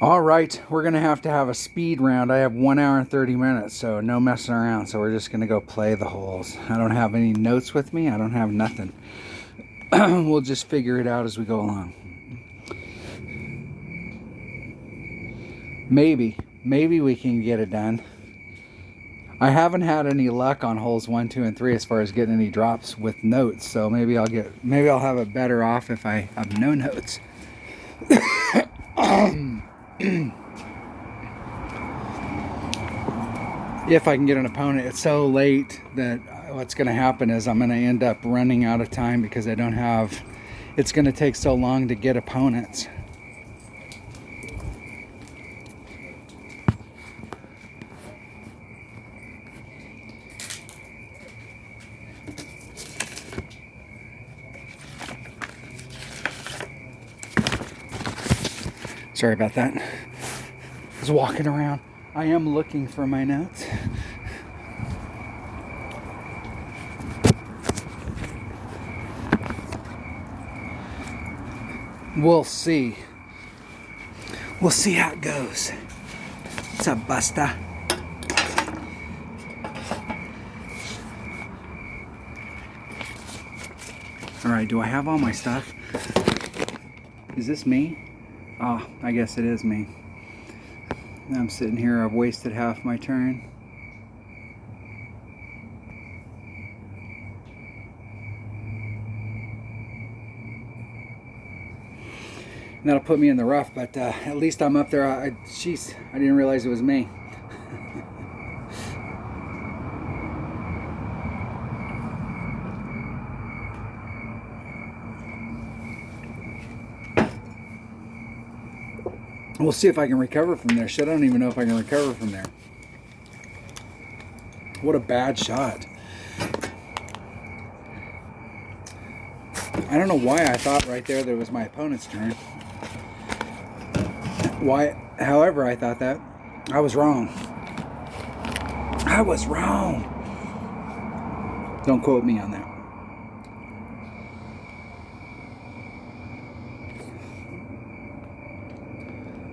All right, we're going to have a speed round. I have 1 hour and 30 minutes, so no messing around. So we're just going to go play the holes. I don't have any notes with me. I don't have nothing. We'll just figure it out as we go along. Maybe we can get it done. I haven't had any luck on holes 1, 2, and 3 as far as getting any drops with notes. So maybe I'll have it better off if I have no notes. If I can get an opponent. It's so late that what's going to happen is I'm going to end up running out of time because I don't have. It's going to take so long to get opponents. Sorry about that. I was walking around. I am looking for my notes. We'll see. We'll see how it goes. What's up, Busta? All right, do I have all my stuff? Is this me? Oh, I guess it is me. I'm sitting here, I've wasted half my turn. And that'll put me in the rough, but at least I'm up there. Jeez, I didn't realize it was me. We'll see if I can recover from there. Shit, I don't even know if I can recover from there. What a bad shot. I don't know why I thought right there that it was my opponent's turn. However, I thought that. I was wrong. I was wrong. Don't quote me on that.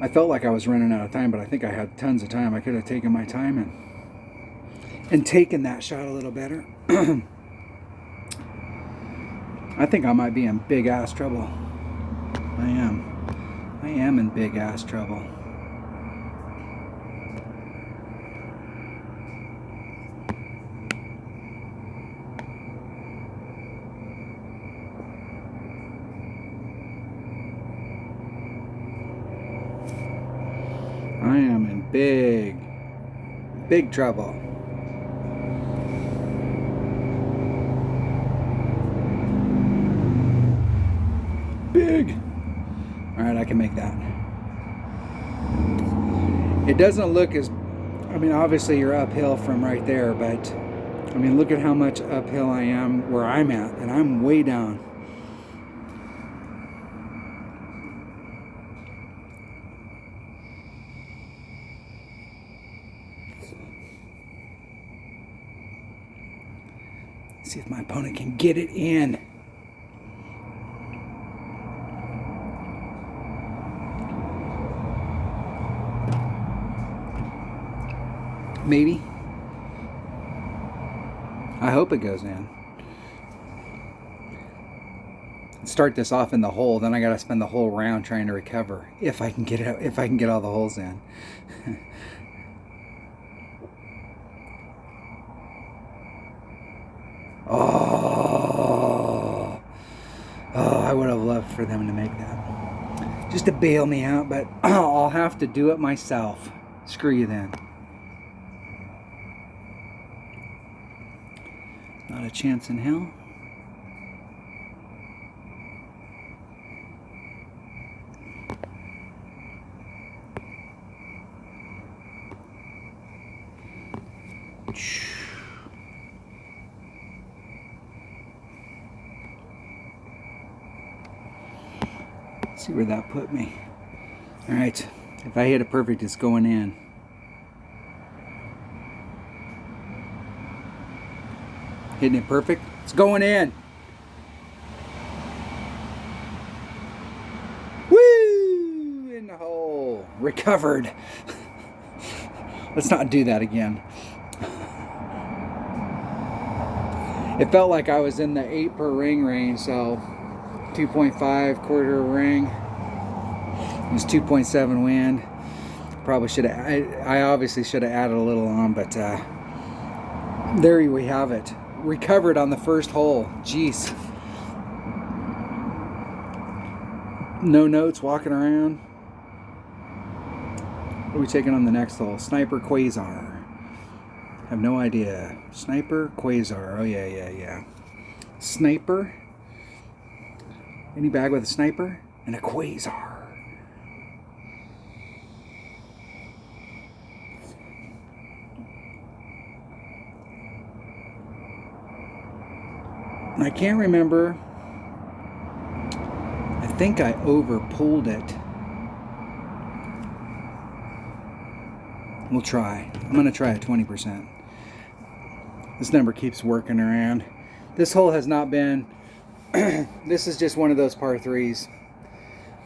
I felt like I was running out of time, but I think I had tons of time. I could have taken my time and taken that shot a little better. I think I might be in big ass trouble. I am in big ass trouble. I am in big trouble. Big. All right, I can make that. It doesn't look as, I mean, obviously you're uphill from right there, but I mean, look at how much uphill I am where I'm at, and I'm way down. See if my opponent can get it in. Maybe. I hope it goes in. Start this off in the hole, then I got to spend the whole round trying to recover if I can get it. If I can get all the holes in. Oh, I would have loved for them to make that. Just to bail me out, but I'll have to do it myself. Screw you then. Not a chance in hell. See where that put me. All right, if I hit it perfect, it's going in. Hitting it perfect, it's going in. Woo! In the hole. recovered. Let's not do that again. It felt like I was in the 8 per ring range, so 2.5 quarter ring. It was 2.7 wind. Probably should have, I obviously should have added a little on, but there we have it. Recovered on the first hole. Jeez. No notes, walking around. What are we taking on the next hole? Sniper Quasar. Have no idea. Sniper Quasar. Oh yeah. Sniper. Any bag with a sniper and a Quasar. I can't remember. I think I over pulled it. We'll try. I'm going to try at 20%. This number keeps working around. This hole has not been... This is just one of those par 3s.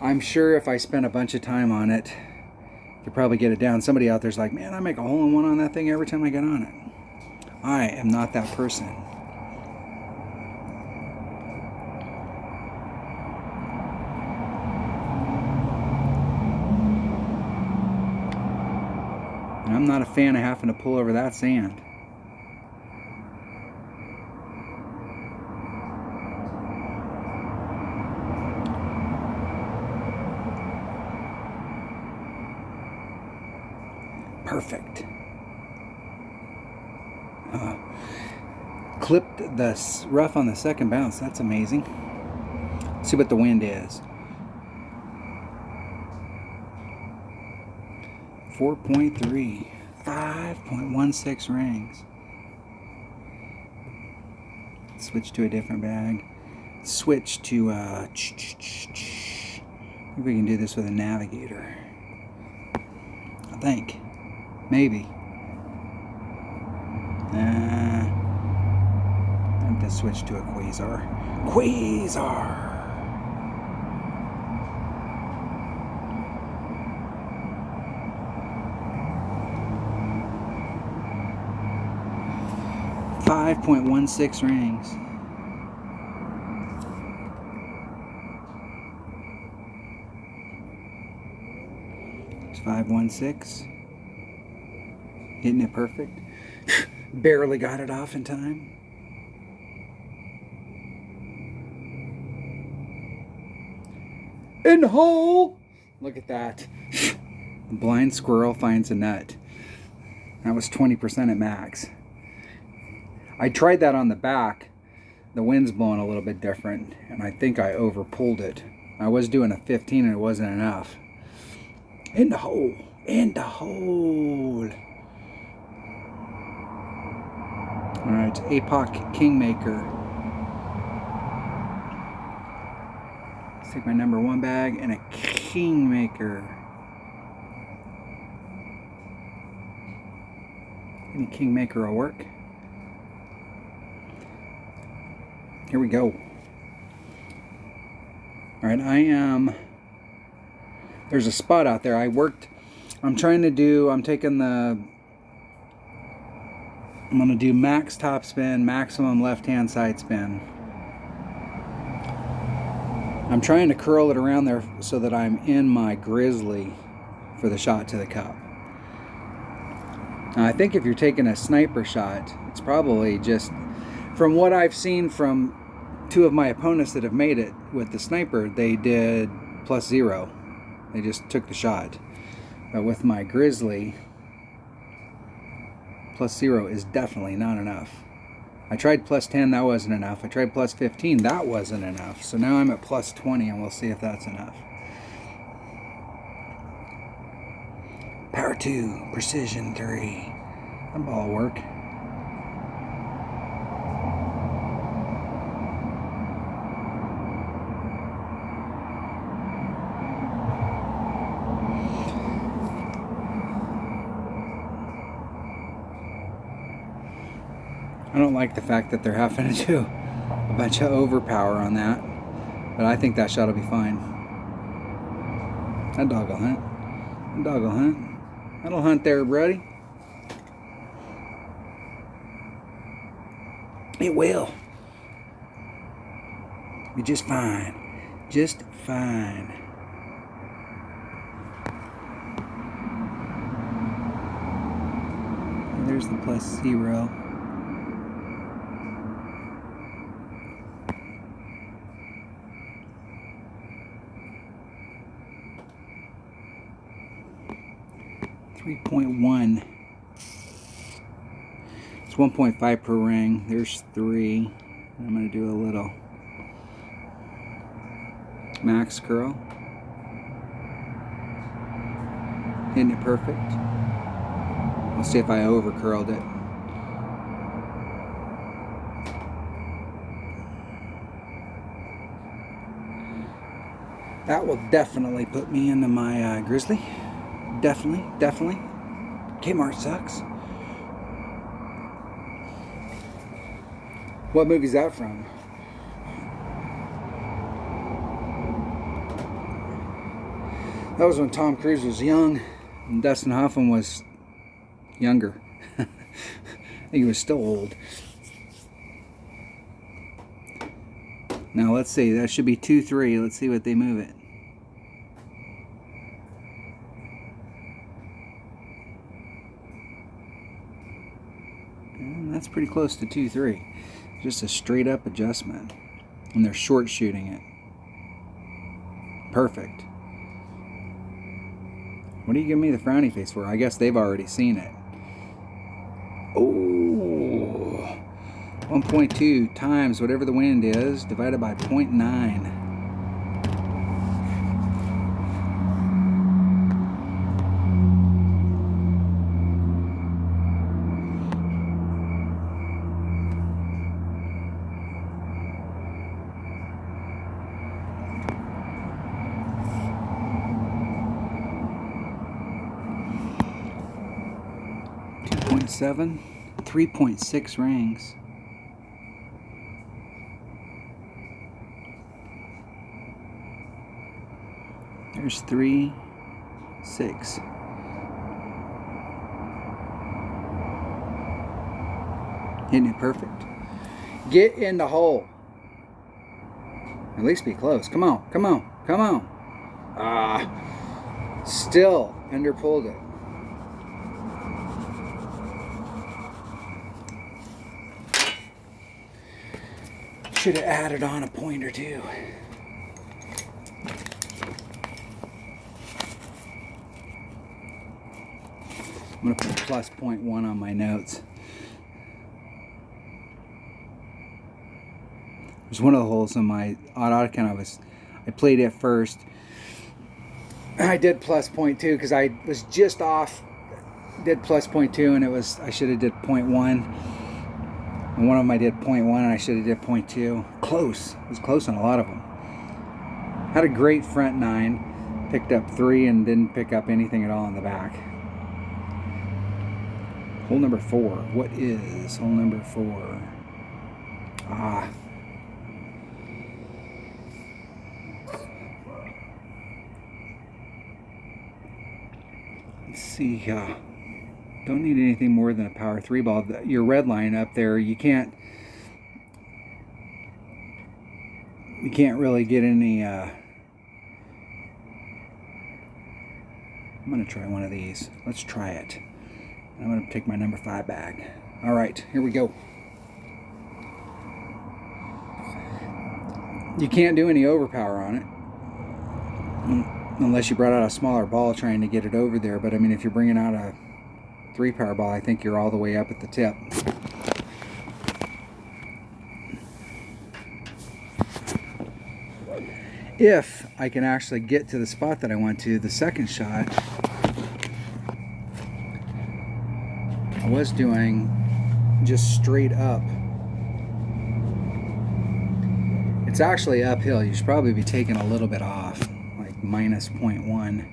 I'm sure if I spent a bunch of time on it, I could probably get it down. Somebody out there's like, man, I make a hole-in-one on that thing every time I get on it. I am not that person. And I'm not a fan of having to pull over that sand. Perfect. Clipped the rough on the second bounce. That's amazing. Let's see what the wind is. 4.3. 5.16 rings. Switch to a different bag. Switch to maybe we can do this with a navigator. I think. Maybe. I have to switch to a Quasar. Quasar! .16 rings. It's 516. Hitting it perfect. Barely got it off in time. In the hole! Look at that. The blind squirrel finds a nut. That was 20% at max. I tried that on the back. The wind's blowing a little bit different, and I think I over pulled it. I was doing a 15 and it wasn't enough. In the hole. In the hole. Alright, APOC Kingmaker. Let's take my number 1 bag and a Kingmaker. Any Kingmaker will work. Here we go. Alright, there's a spot out there. I'm going to do max top spin, maximum left-hand side spin. I'm trying to curl it around there so that I'm in my Grizzly for the shot to the cup. Now, I think if you're taking a sniper shot, it's probably just, from what I've seen from 2 of my opponents that have made it with the sniper, they did +0. They just took the shot. But with my Grizzly, +0 is definitely not enough. I tried +10, that wasn't enough. I tried +15, that wasn't enough. So now I'm at +20 and we'll see if that's enough. Power 2, precision 3. That ball will work. I don't like the fact that they're having to do a bunch of overpower on that, but I think that shot will be fine. That dog will hunt. Dog will hunt. That'll hunt there, buddy. It will. Be just fine. Just fine. And there's the +0. .1. It's 1.5 per ring. There's 3. I'm going to do a little max curl. Isn't it perfect? We'll see if I over curled it. That will definitely put me into my Grizzly. Definitely, definitely. Kmart sucks. What movie's that from? That was when Tom Cruise was young and Dustin Hoffman was younger. I think he was still old. Now let's see, that should be 2-3. Let's see what they move it. That's pretty close to 2-3. Just a straight up adjustment. And they're short shooting it. Perfect. What are you giving me the frowny face for? I guess they've already seen it. Oh, 1.2 times whatever the wind is divided by 0.9. .7, 3.6 rings. There's 3, 6. Hitting it perfect. Get in the hole. At least be close. Come on, come on, come on. Still under pulled it. Should have added on a point or two. I'm going to put +0.1 on my notes. There's one of the holes in my Audicon I played it first. I did +0.2 because I was just off. Did +0.2 and I should have did 0.1. And one of them I did 0.1 and I should have did 0.2. Close. It was close on a lot of them. Had a great front 9. Picked up 3 and didn't pick up anything at all in the back. Hole number 4. What is hole number 4? Let's see. Don't need anything more than a power 3 ball. Your red line up there, you can't really get any. I'm gonna try one of these. Let's try it. I'm gonna take my number 5 bag. All right, here we go. You can't do any overpower on it unless you brought out a smaller ball trying to get it over there. But I mean, if you're bringing out a 3 power ball, I think you're all the way up at the tip. If I can actually get to the spot that I want to, the second shot, I was doing just straight up. It's actually uphill. You should probably be taking a little bit off, like -0.1.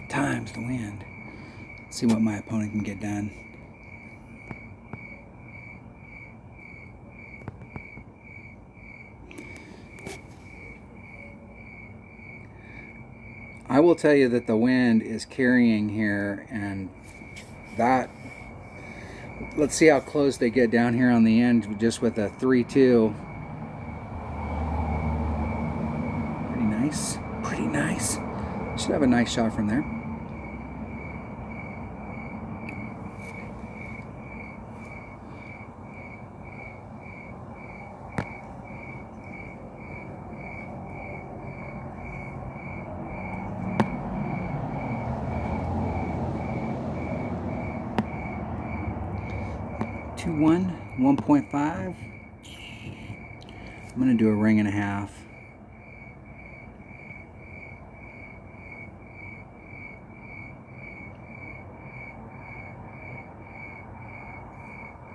Times the wind. Let's see what my opponent can get done. I will tell you that the wind is carrying here, and that, let's see how close they get down here on the end just with a 3-2. Pretty nice. Pretty nice. Should have a nice shot from there. Two 1.5. I'm gonna do a ring and a half.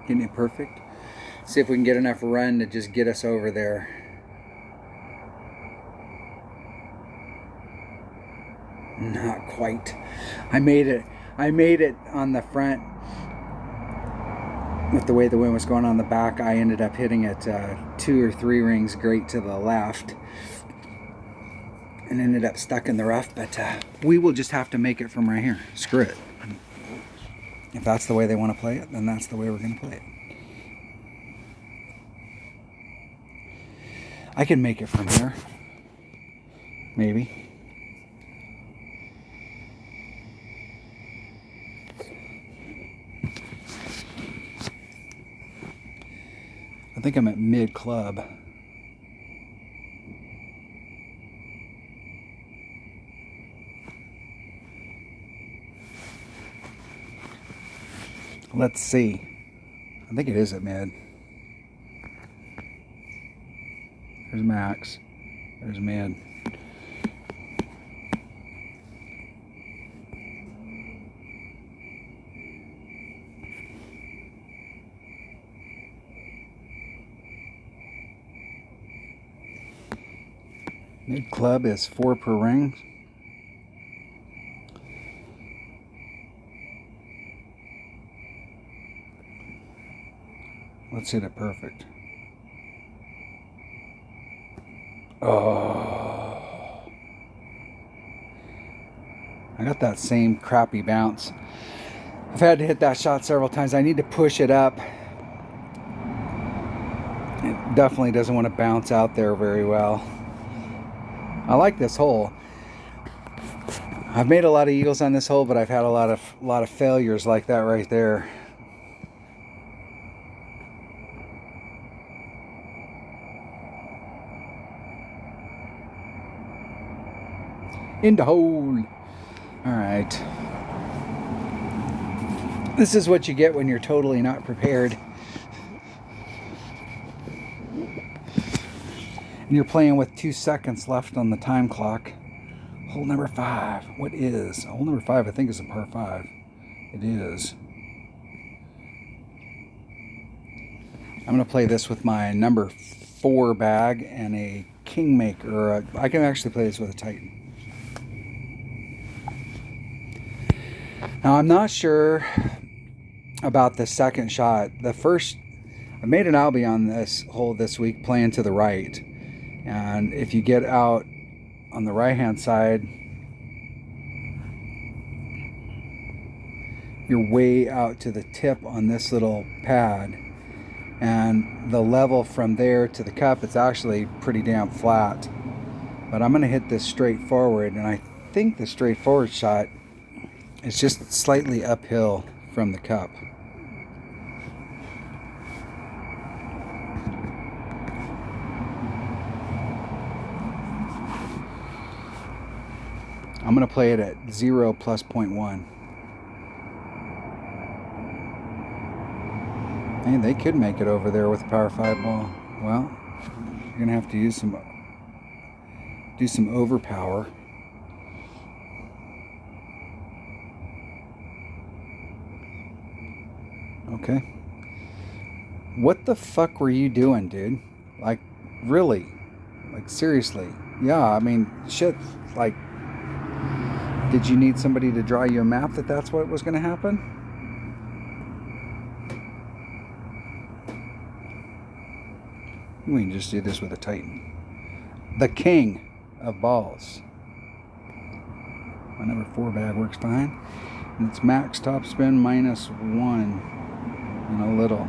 Getting it perfect. See if we can get enough run to just get us over there. Not quite. I made it on the front. With the way the wind was going on the back, I ended up hitting it 2 or 3 rings great to the left and ended up stuck in the rough, but we will just have to make it from right here. Screw it. If that's the way they want to play it, then that's the way we're going to play it. I can make it from here. Maybe. I think I'm at mid club. Let's see. I think it is at mid. There's max. There's mid. Mid club is 4 per ring. Let's hit it perfect. Oh. I got that same crappy bounce. I've had to hit that shot several times. I need to push it up. It definitely doesn't want to bounce out there very well. I like this hole. I've made a lot of eagles on this hole, but I've had a lot of failures like that right there. In the hole. All right. This is what you get when you're totally not prepared. And you're playing with 2 seconds left on the time clock. Hole number 5. What is? Hole number 5, I think, is a par 5. It is. I'm going to play this with my number 4 bag and a Kingmaker. I can actually play this with a Titan. Now, I'm not sure about the second shot. The first, I made an Albie on this hole this week playing to the right. And if you get out on the right hand side, you're way out to the tip on this little pad. And the level from there to the cup, it's actually pretty damn flat. But I'm going to hit this straight forward, and I think the straightforward shot is just slightly uphill from the cup. I'm going to play it at 0 plus 0.1. Hey, they could make it over there with a power 5 ball. Well, you're going to have to use do some overpower. Okay. What the fuck were you doing, dude? Like, really? Like, seriously? Yeah, I mean, shit. Like, did you need somebody to draw you a map that that's what was going to happen? We can just do this with a Titan. The king of balls. My number 4 bag works fine. And it's max top spin minus 1 and a little.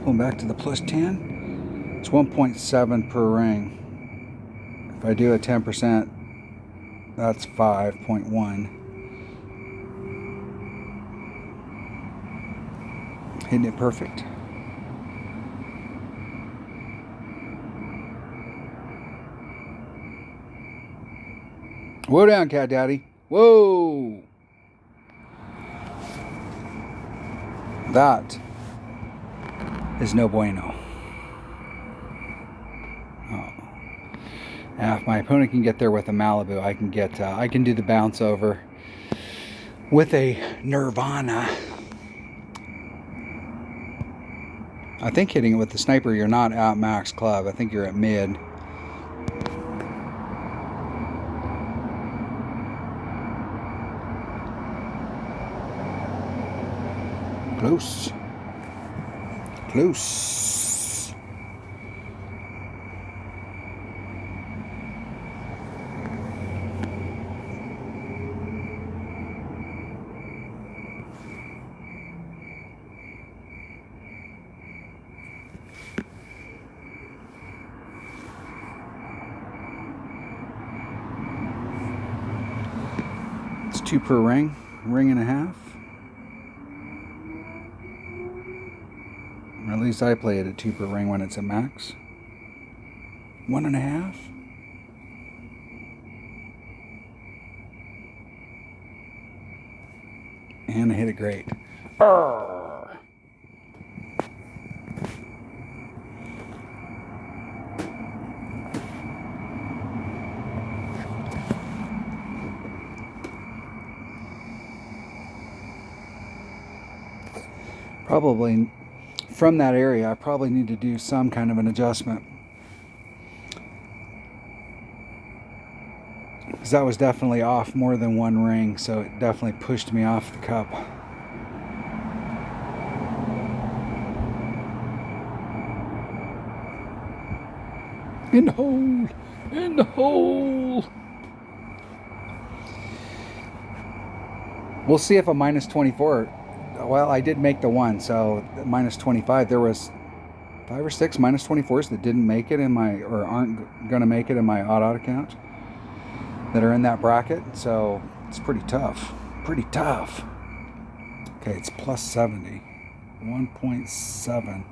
Pulling back to the plus 10. It's 1.7 per ring. If I do a 10%, that's 5.1. Hitting it perfect. Whoa down, Cat Daddy. Whoa! That is no bueno. Oh. Now, if my opponent can get there with a Malibu, I can do the bounce over with a Nirvana. I think hitting it with the sniper, you're not at max club. I think you're at mid. Close. Close. It's 2 per ring, ring and a half. Or at least I play it at 2 per ring when it's at max. 1.5. And I hit it great. Arrgh. Probably from that area, I probably need to do some kind of an adjustment. Because that was definitely off more than 1 ring, so it definitely pushed me off the cup. In the hole! In the hole! We'll see if a minus 24... Well, I did make the 1, so minus 25. There was 5 or 6 minus 24s that didn't make it in my... or aren't going to make it in my odd account. That are in that bracket, so it's pretty tough. Pretty tough. Okay, it's plus 70. 1.7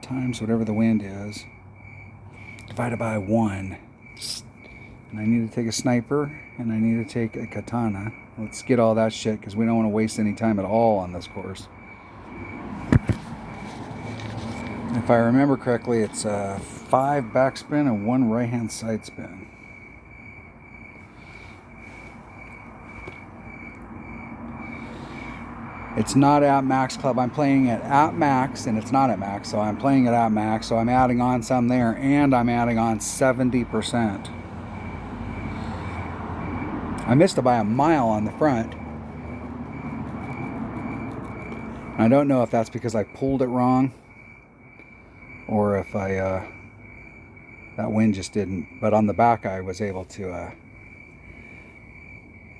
times whatever the wind is, divided by 1. And I need to take a sniper, and I need to take a katana. Let's get all that shit, because we don't want to waste any time at all on this course. If I remember correctly, it's 5 backspin and 1 right-hand side spin. It's not at max club. I'm playing it at max, and it's not at max, so I'm playing it at max, so I'm adding on some there, and I'm adding on 70%. I missed it by a mile on the front. I don't know if that's because I pulled it wrong, or if that wind just didn't, but on the back I was able to,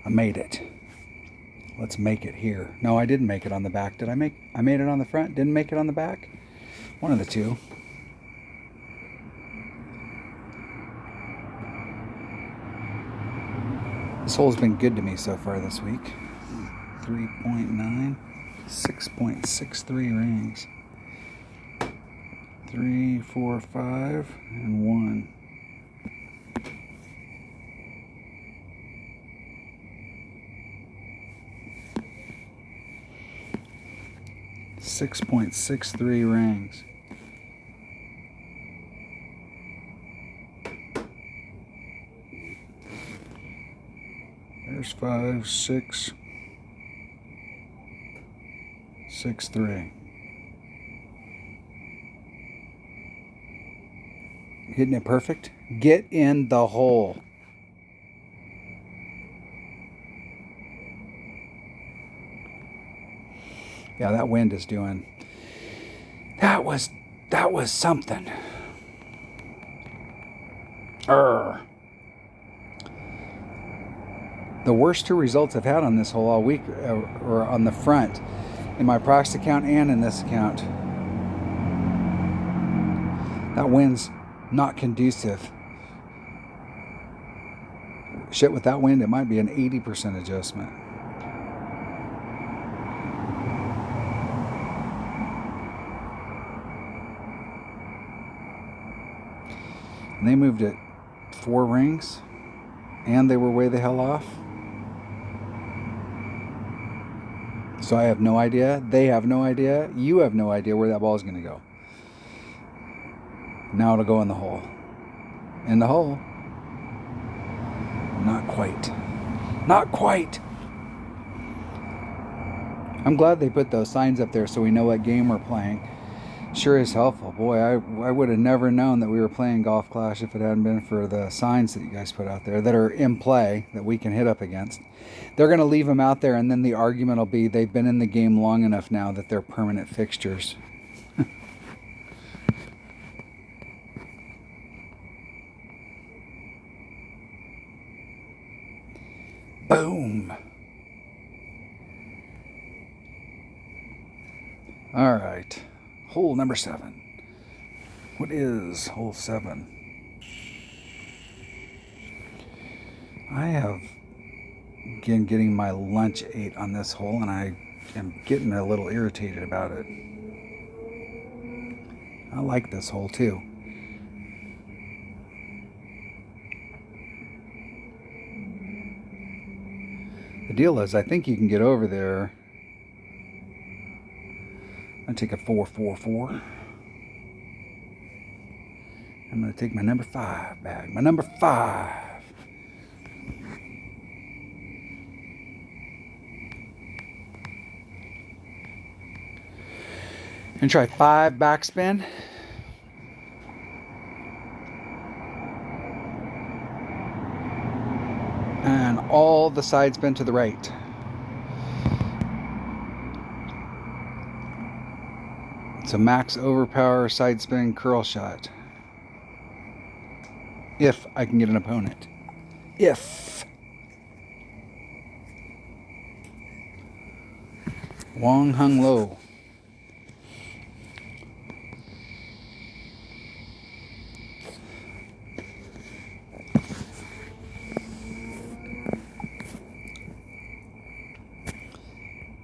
I made it. Let's make it here. No, I didn't make it on the back. Did I made it on the front? Didn't make it on the back? One of the two. This hole's been good to me so far this week. 3.9, 6.63 rings. 3, 4, 5, and 1. 6.63 rings. There's 5, 6, 6, 3. Hitting it perfect. Get in the hole. Yeah, that wind is doing That was something. The worst two results I've had on this hole all week were on the front, in my Prox account and in this account. That wind's not conducive. Shit, with that wind, it might be an 80% adjustment. And they moved it 4 rings, and they were way the hell off. So I have no idea. They have no idea. You have no idea where that ball is going to go. Now it'll go in the hole. In the hole. Not quite. Not quite. I'm glad they put those signs up there so we know what game we're playing. Sure is helpful. Boy, I would have never known that we were playing Golf Clash if it hadn't been for the signs that you guys put out there that are in play that we can hit up against. They're going to leave them out there, and then the argument will be they've been in the game long enough now that they're permanent fixtures. Boom. All right. Hole number 7. What is hole 7? I have, again, getting my lunch ate on this hole, and I am getting a little irritated about it. I like this hole too. The deal is, I think you can get over there. I'm going to take a 4-4-4. I'm going to take my number 5 bag. My number 5. And try 5 backspin. And all the side spin to the right. It's a max overpower side spin curl shot. If I can get an opponent. If. Wong hung low.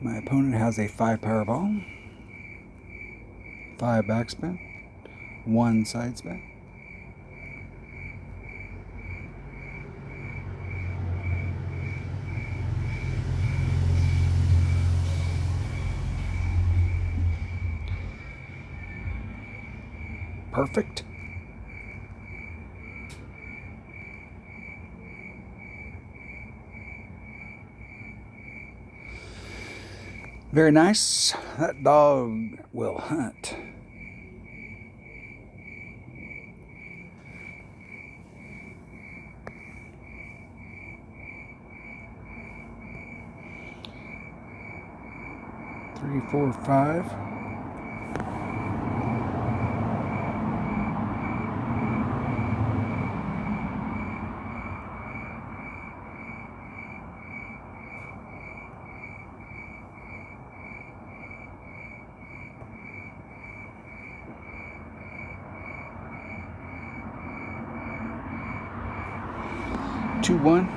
My opponent has a 5 power ball, 5 backspin, 1 side spin. Perfect. Very nice. That dog will hunt. Three, 4, 5. Two, 1.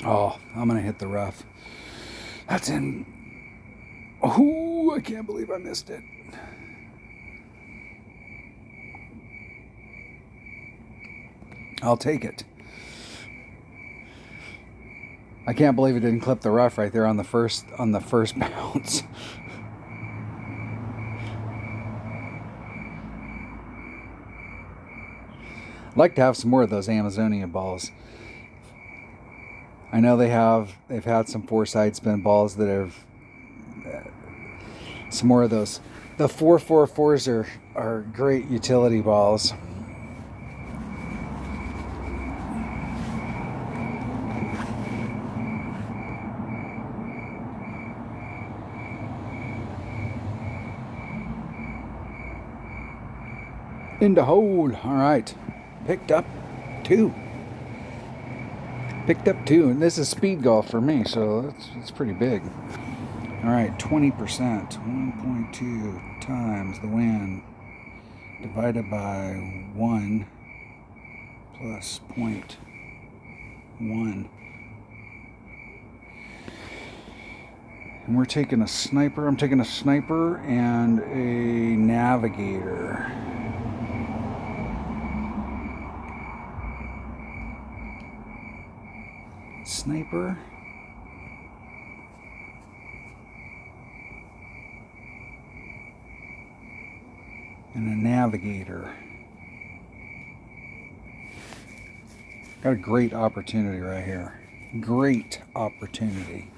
Oh, I'm going to hit the rough. That's in. Oh, I can't believe I missed it. I'll take it. I can't believe it didn't clip the rough right there on the first bounce. I'd like to have some more of those Amazonia balls. I know they've had some 4 side spin balls that have some more of those. The 4-4-4s are great utility balls. In the hole. All right. Picked up 2. Picked up 2. And this is speed golf for me, so it's pretty big. All right, 20%. 1.2 times the wind divided by 1 plus 0.1. And we're taking a sniper. I'm taking a sniper and a navigator. Sniper. And a navigator. Got a great opportunity right here. Great opportunity.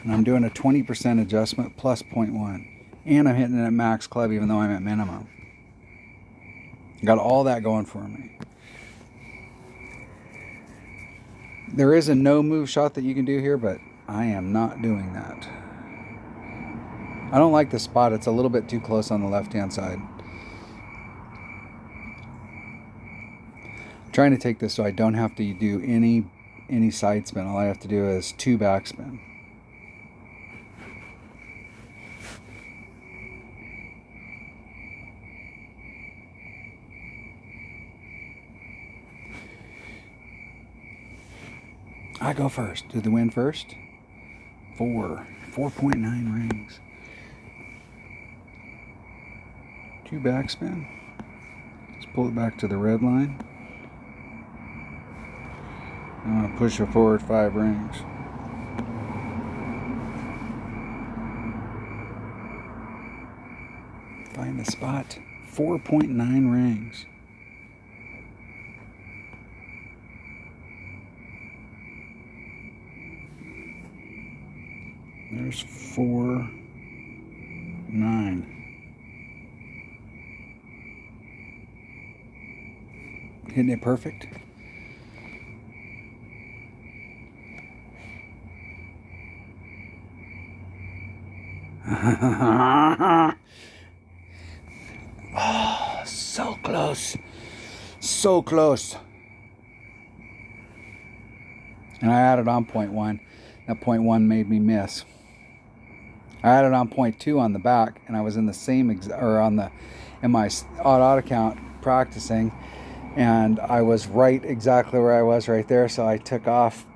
And I'm doing a 20% adjustment plus 0.1. And I'm hitting it at max club even though I'm at minimum. Got all that going for me. There is a no move shot that you can do here, but I am not doing that. I don't like the spot. It's a little bit too close on the left-hand side. I'm trying to take this so I don't have to do any side spin. All I have to do is 2 backspin. I go first. Do the wind first. 4.9 rings. 2 backspin. Just pull it back to the red line. I'm going to push it forward 5 rings. Find the spot. 4.9 rings. There's 4, 9. Hitting it perfect. Oh, so close. So close. And I added on 0.1. That 0.1 made me miss. I added on 0.2 on the back, and I was in the same in my auto count practicing, and I was right exactly where I was right there. So I took off.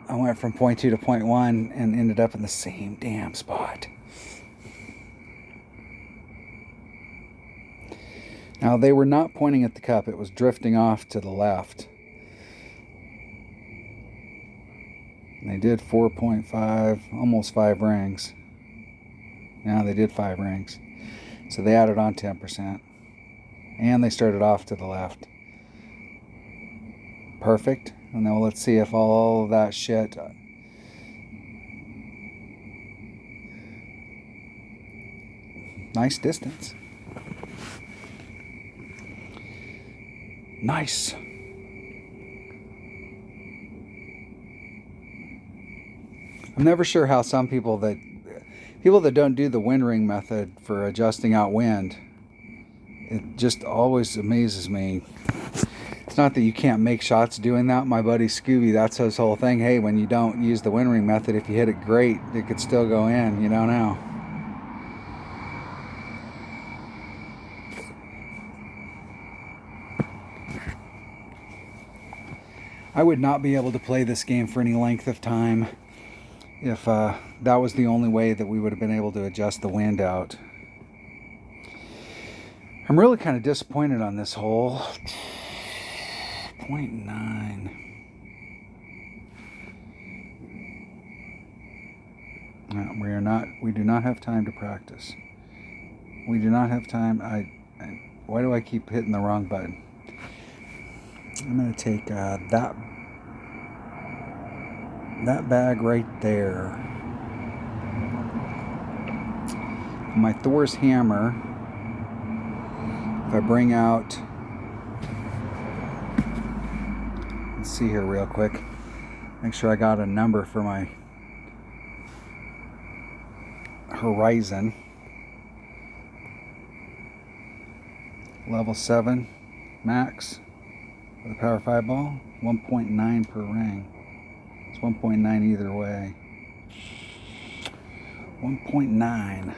I went from 0.2 to 0.1 and ended up in the same damn spot. Now they were not pointing at the cup; it was drifting off to the left. And they did 4.5, almost 5 rings. Yeah, they did 5 rings. So they added on 10%. And they started off to the left. Perfect. And now let's see if all of that shit... Nice distance. Nice. I'm never sure how some people that don't do the wind ring method for adjusting out wind, it just always amazes me. It's not that you can't make shots doing that. My buddy Scooby, that's his whole thing. Hey, when you don't use the wind ring method, if you hit it great, it could still go in. You don't know. I would not be able to play this game for any length of time if that was the only way that we would have been able to adjust the wind out. I'm really kind of disappointed on this hole. 0.9. No, we do not have time to practice. We do not have time. Why do I keep hitting the wrong button? I'm going to take that bag right there. My Thor's hammer. If I bring out, let's see here real quick. Make sure I got a number for my horizon. Level 7 max for the Power 5 ball. 1.9 per ring. It's 1.9 either way. 1.9.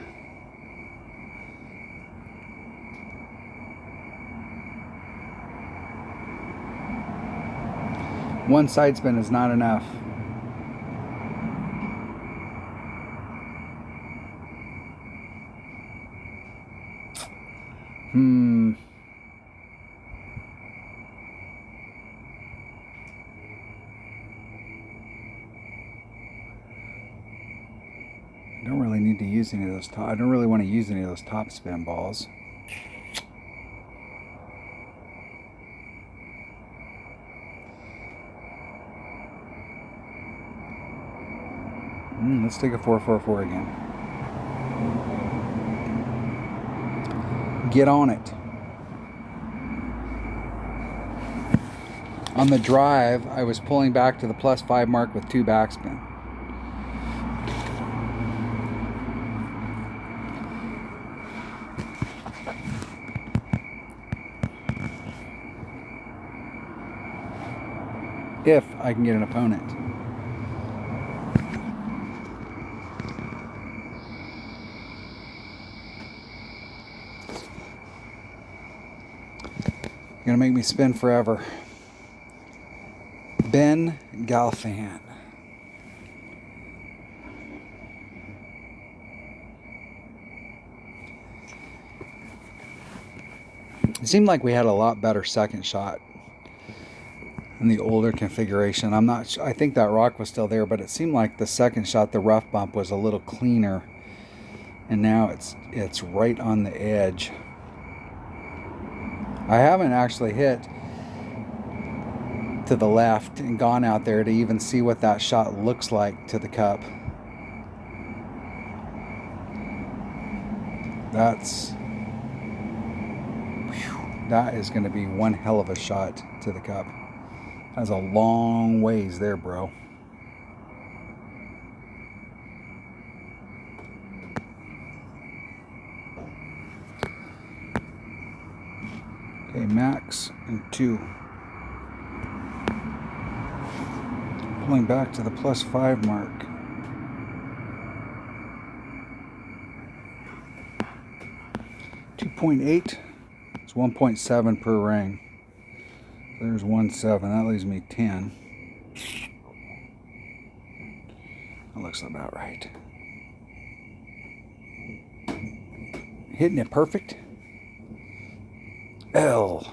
One side spin is not enough. I don't really need to use any of those top. I don't really want to use any of those top spin balls. Let's take a 444 again. Get on it. On the drive, I was pulling back to the +5 mark with 2 backspin. If I can get an opponent. You're gonna make me spin forever. Ben Galfan. It seemed like we had a lot better second shot in the older configuration. I think that rock was still there, but it seemed like the second shot, the rough bump, was a little cleaner. And now it's right on the edge. I haven't actually hit to the left and gone out there to even see what that shot looks like to the cup. That is going to be one hell of a shot to the cup. That's a long ways there, bro. Okay, max and 2. Pulling back to the +5 mark. .8. It's 1.7 per ring. There's 1.7. That leaves me 10. That looks about right. Hitting it perfect. L.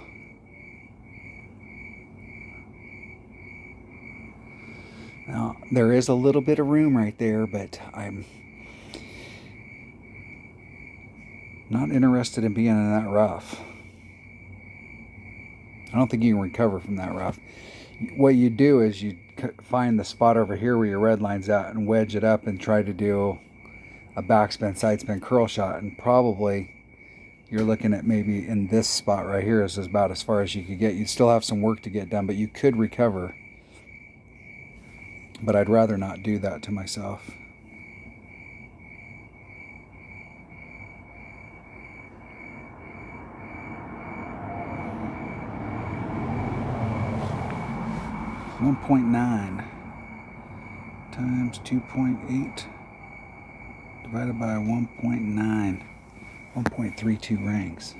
Now, there is a little bit of room right there, but I'm not interested in being in that rough. I don't think you can recover from that rough. What you do is you find the spot over here where your red line's at and wedge it up and try to do a backspin, side spin, curl shot, and probably you're looking at maybe in this spot right here is about as far as you could get. You'd still have some work to get done, but you could recover. But I'd rather not do that to myself. .9 times 2.8 divided by 1.9. 1.32 rings.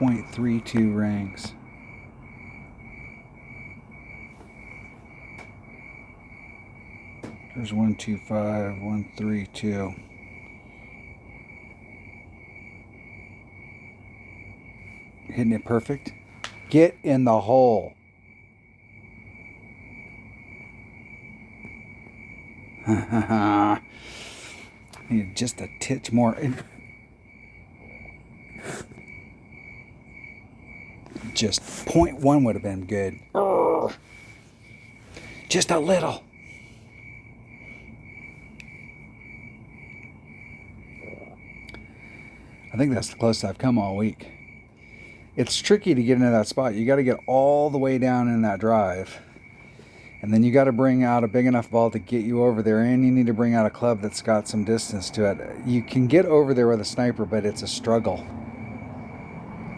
.32 rings. There's 125, 132. Hitting it perfect. Get in the hole. Need just a titch more. Just 0.1 would have been good. Just a little. I think that's the closest I've come all week. It's tricky to get into that spot. You got to get all the way down in that drive. And then you got to bring out a big enough ball to get you over there, and you need to bring out a club that's got some distance to it. You can get over there with a sniper, but it's a struggle.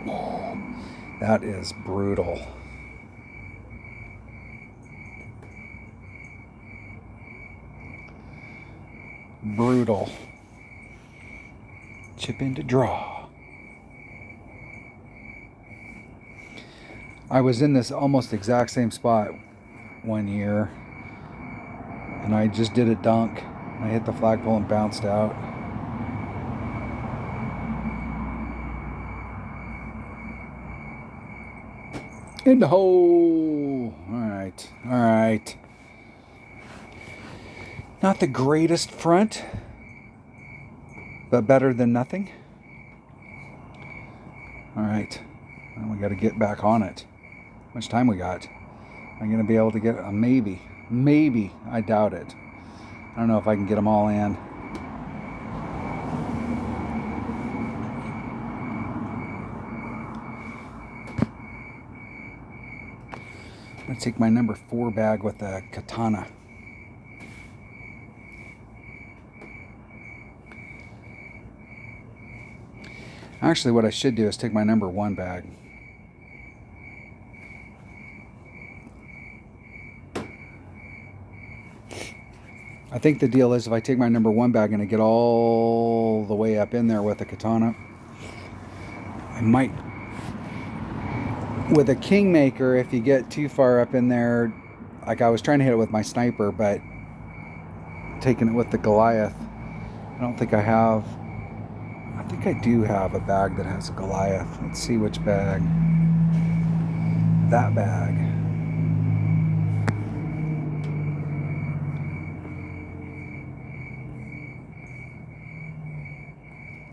Oh, that is brutal. Brutal. Chip in to draw. I was in this almost exact same spot one year, and I just did a dunk. I hit the flagpole and bounced out. In the hole. All right, all right. Not the greatest front, but better than nothing. All right, well, we got to get back on it. How much time we got? I'm going to be able to get a maybe. Maybe. I doubt it. I don't know if I can get them all in. I'm going to take my number 4 bag with a katana. Actually, what I should do is take my number 1 bag. I think the deal is if I take my number 1 bag and I get all the way up in there with a katana, I might. With a Kingmaker, if you get too far up in there, like I was trying to hit it with my sniper, but taking it with the Goliath, I don't think I have. I think I do have a bag that has a Goliath. Let's see which bag. That bag.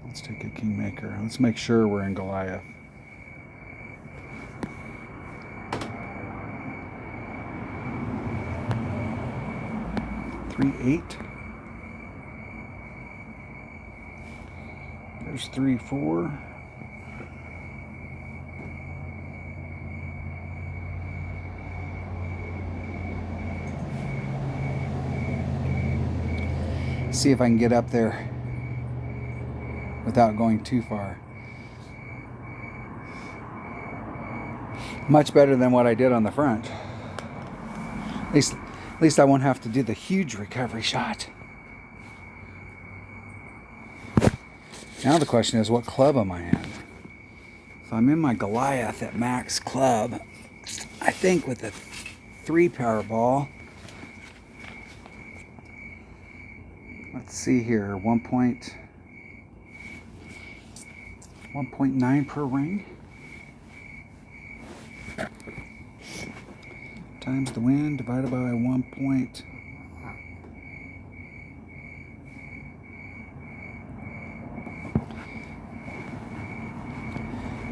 Let's take a Kingmaker. Let's make sure we're in Goliath. Three, 8. There's 3, 4. See if I can get up there without going too far. Much better than what I did on the front. At least I won't have to do the huge recovery shot. Now the question is, what club am I in? If I'm in my Goliath at max club, I think with a 3 power ball. Let's see here, 1.9 per ring. Times the wind divided by 1 point.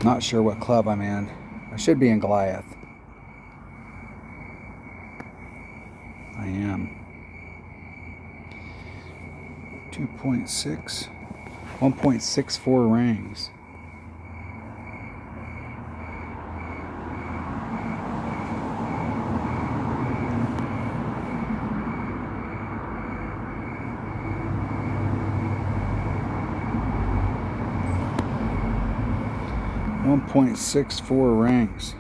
Not sure what club I'm in. I should be in Goliath. I am. 2.6. 1.64 rings. .64 rings.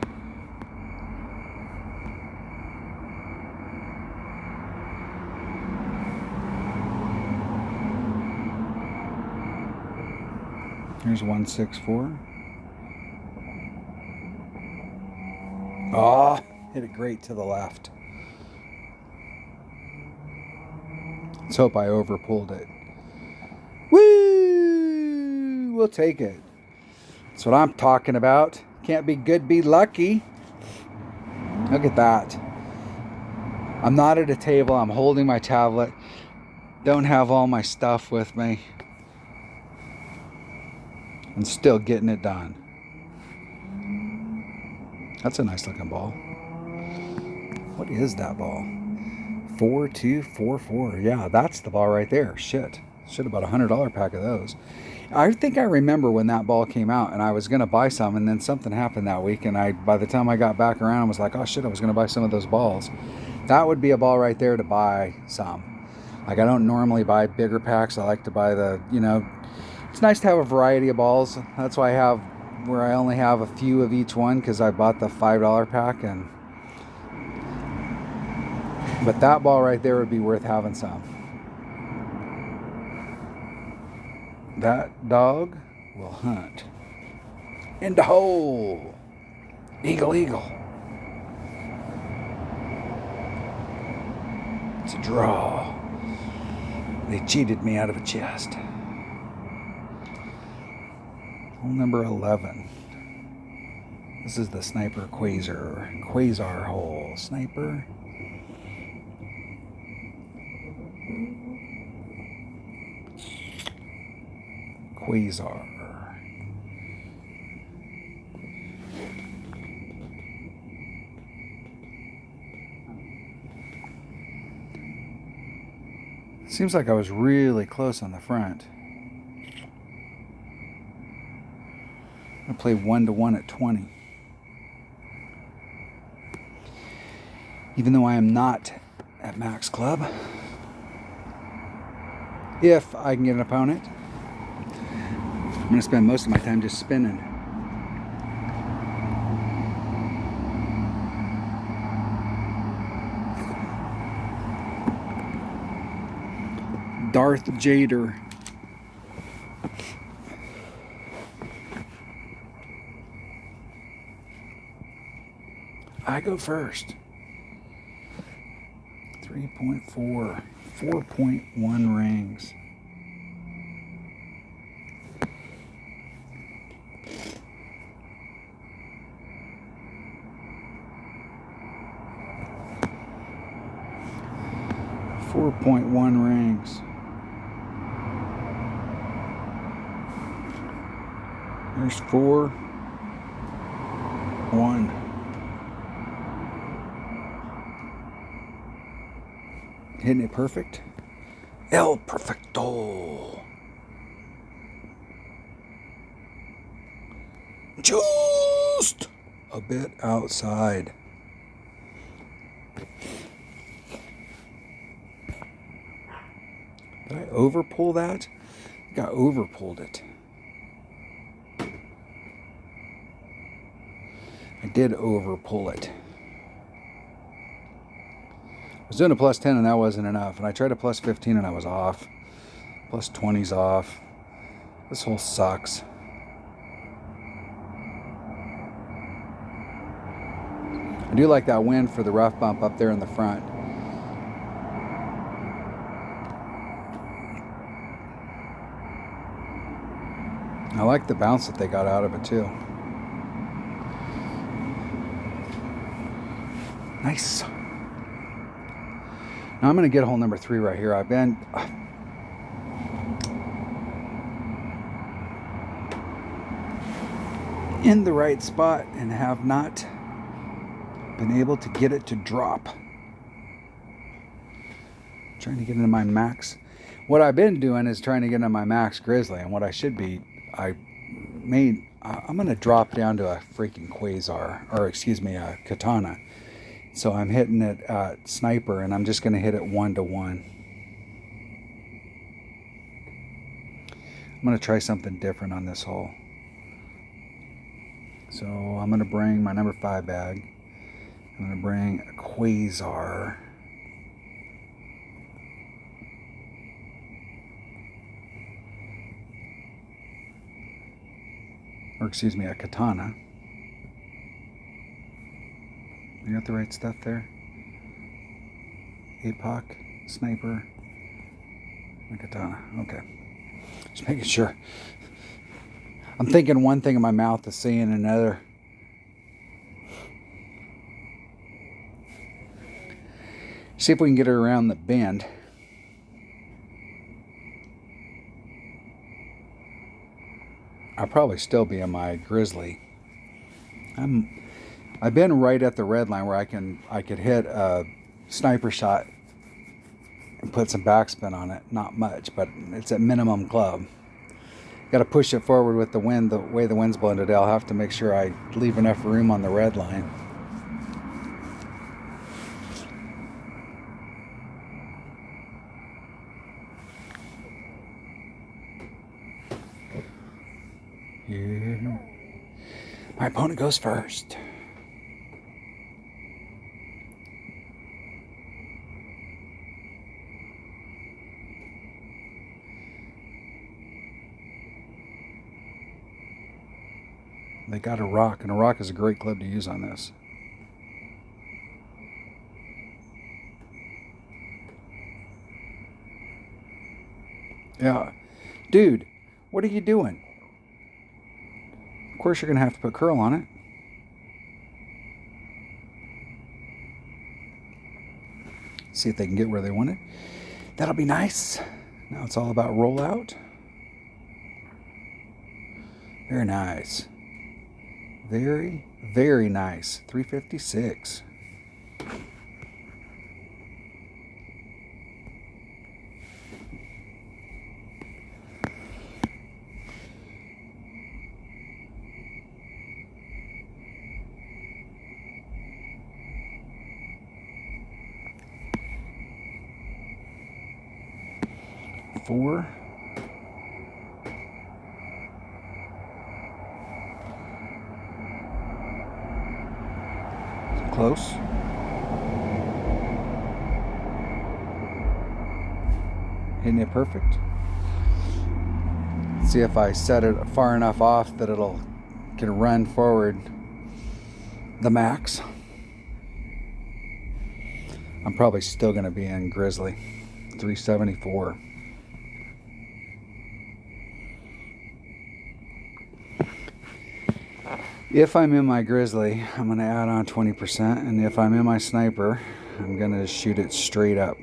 Here's 164. Oh, hit it great to the left. Let's hope I overpulled it. Woo! We'll take it. That's what I'm talking about. Can't be good, be lucky. Look at that. I'm not at a table. I'm holding my tablet. Don't have all my stuff with me. And still getting it done. That's a nice looking ball. What is that ball? 4244. Yeah, that's the ball right there. Shit. Should have bought $100 pack of those. I think I remember when that ball came out, and I was going to buy some, and then something happened that week, and by the time I got back around, I was like, oh shit, I was going to buy some of those balls. That would be a ball right there to buy some. Like, I don't normally buy bigger packs. I like to buy the, it's nice to have a variety of balls. That's why I only have a few of each one, because I bought the $5 pack, but that ball right there would be worth having some. That dog will hunt in the hole. Eagle, eagle. It's a draw. They cheated me out of a chest. Hole number 11. This is the Sniper Quasar hole. Sniper. Quasar. Seems like I was really close on the front. I play 1-1 at 20. Even though I am not at Max Club, if I can get an opponent, I'm going to spend most of my time just spinning. Darth Jader. I go first. 3.4, 4.1 rings. .1 rings. There's 4, 1. Hitting it perfect. El Perfecto. Just a bit outside. Did I overpull that? I think I overpulled it. I did overpull it. I was doing a plus 10 and that wasn't enough. And I tried a plus 15 and I was off. Plus 20's off. This hole sucks. I do like that wind for the rough bump up there in the front. I like the bounce that they got out of it too. Nice. Now I'm going to get hole number 3 right here. I've been in the right spot and have not been able to get it to drop. Trying to get into my max. What I've been doing is trying to get into my max grizzly, and what I should be, I'm going to drop down to a freaking quasar, or excuse me, a katana. So I'm hitting it at sniper, and I'm just going to hit it 1-1. I'm going to try something different on this hole. So I'm going to bring my number 5 bag. I'm going to bring a quasar. Or excuse me, a katana. You got the right stuff there? APOC, sniper, and katana. Okay. Just making sure. I'm thinking one thing in my mouth is saying another. See if we can get it around the bend. I'll probably still be in my grizzly. I've been right at the red line where I could hit a sniper shot and put some backspin on it. Not much, but it's at minimum club. Got to push it forward with the wind. The way the wind's blowing today, I'll have to make sure I leave enough room on the red line. Here. My opponent goes first. They got a rock, and a rock is a great club to use on this. Yeah. Dude, what are you doing? Of course, you're going to have to put curl on it. See if they can get where they want it. That'll be nice. Now it's all about rollout. Very nice. Very, very nice. 356. Four. Close. Hitting it perfect. See if I set it far enough off that it'll can run forward the max. I'm probably still going to be in Grizzly. 374. If I'm in my Grizzly, I'm going to add on 20%, and if I'm in my Sniper, I'm going to shoot it straight up.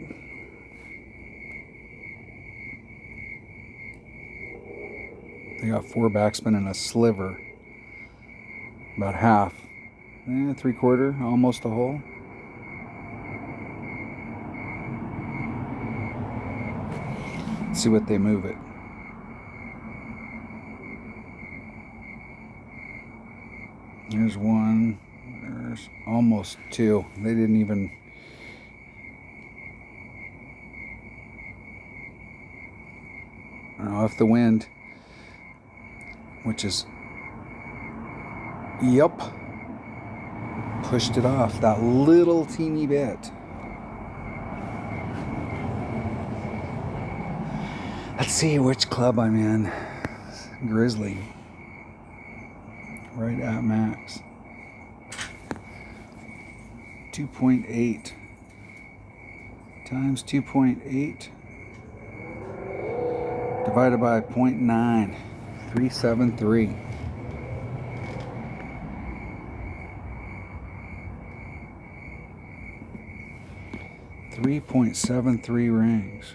They got 4 backspin and a sliver, about half, 3/4, almost a hole. Let's see what they move it. There's one. There's almost 2. They didn't even. I don't know if the wind, which is, yep, pushed it off that little teeny bit. Let's see which club I'm in. Grizzly. Right at max. 2.8 times 2.8 divided by 0.9. 373. .73 rings.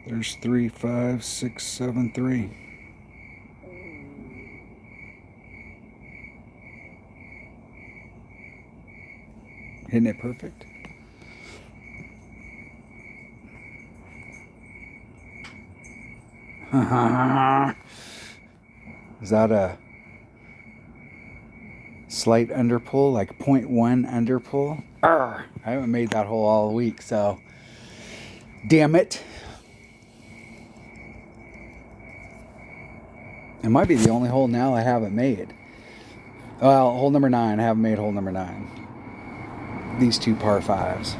There's 3, 5, 6, 7, 3. Hitting it perfect. Is that a slight underpull, like 0.1 underpull? I haven't made that hole all week, so damn it. It might be the only hole now I haven't made. Well, hole number 9. I haven't made hole number 9. These 2 par 5s.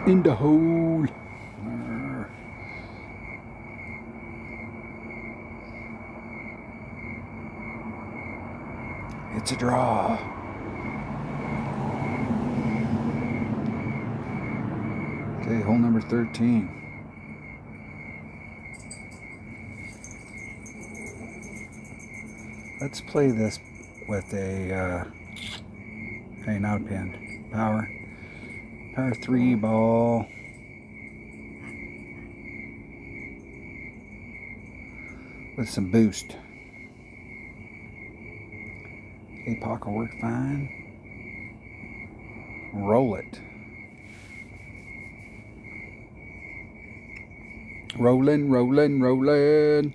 In the hole. It's a draw. Okay, hole number 13. Let's play this with a, hey, not a pin, power 3 ball. with some boost. APOC will work fine. Roll it. Rolling, rolling, rolling.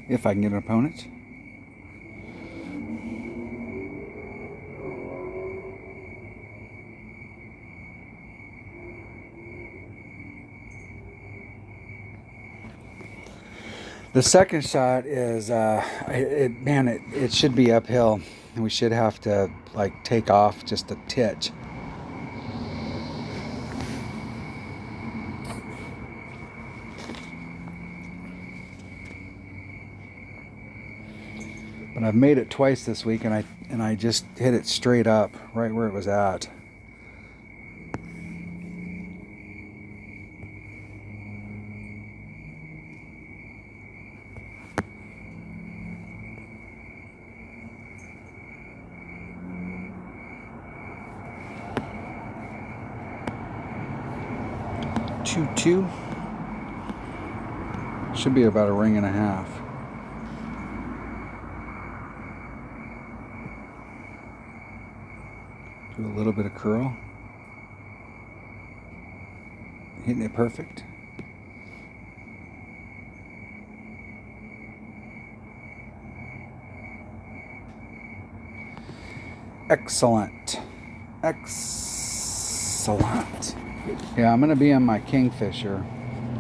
If I can get an opponent. The second shot is, it should be uphill. We should have to like take off just a titch. But I've made it twice this week, and I just hit it straight up, right where it was at. Two. Should be about a ring and a half. Do a little bit of curl. Hitting it perfect. Excellent. Excellent. Yeah, I'm going to be on my Kingfisher.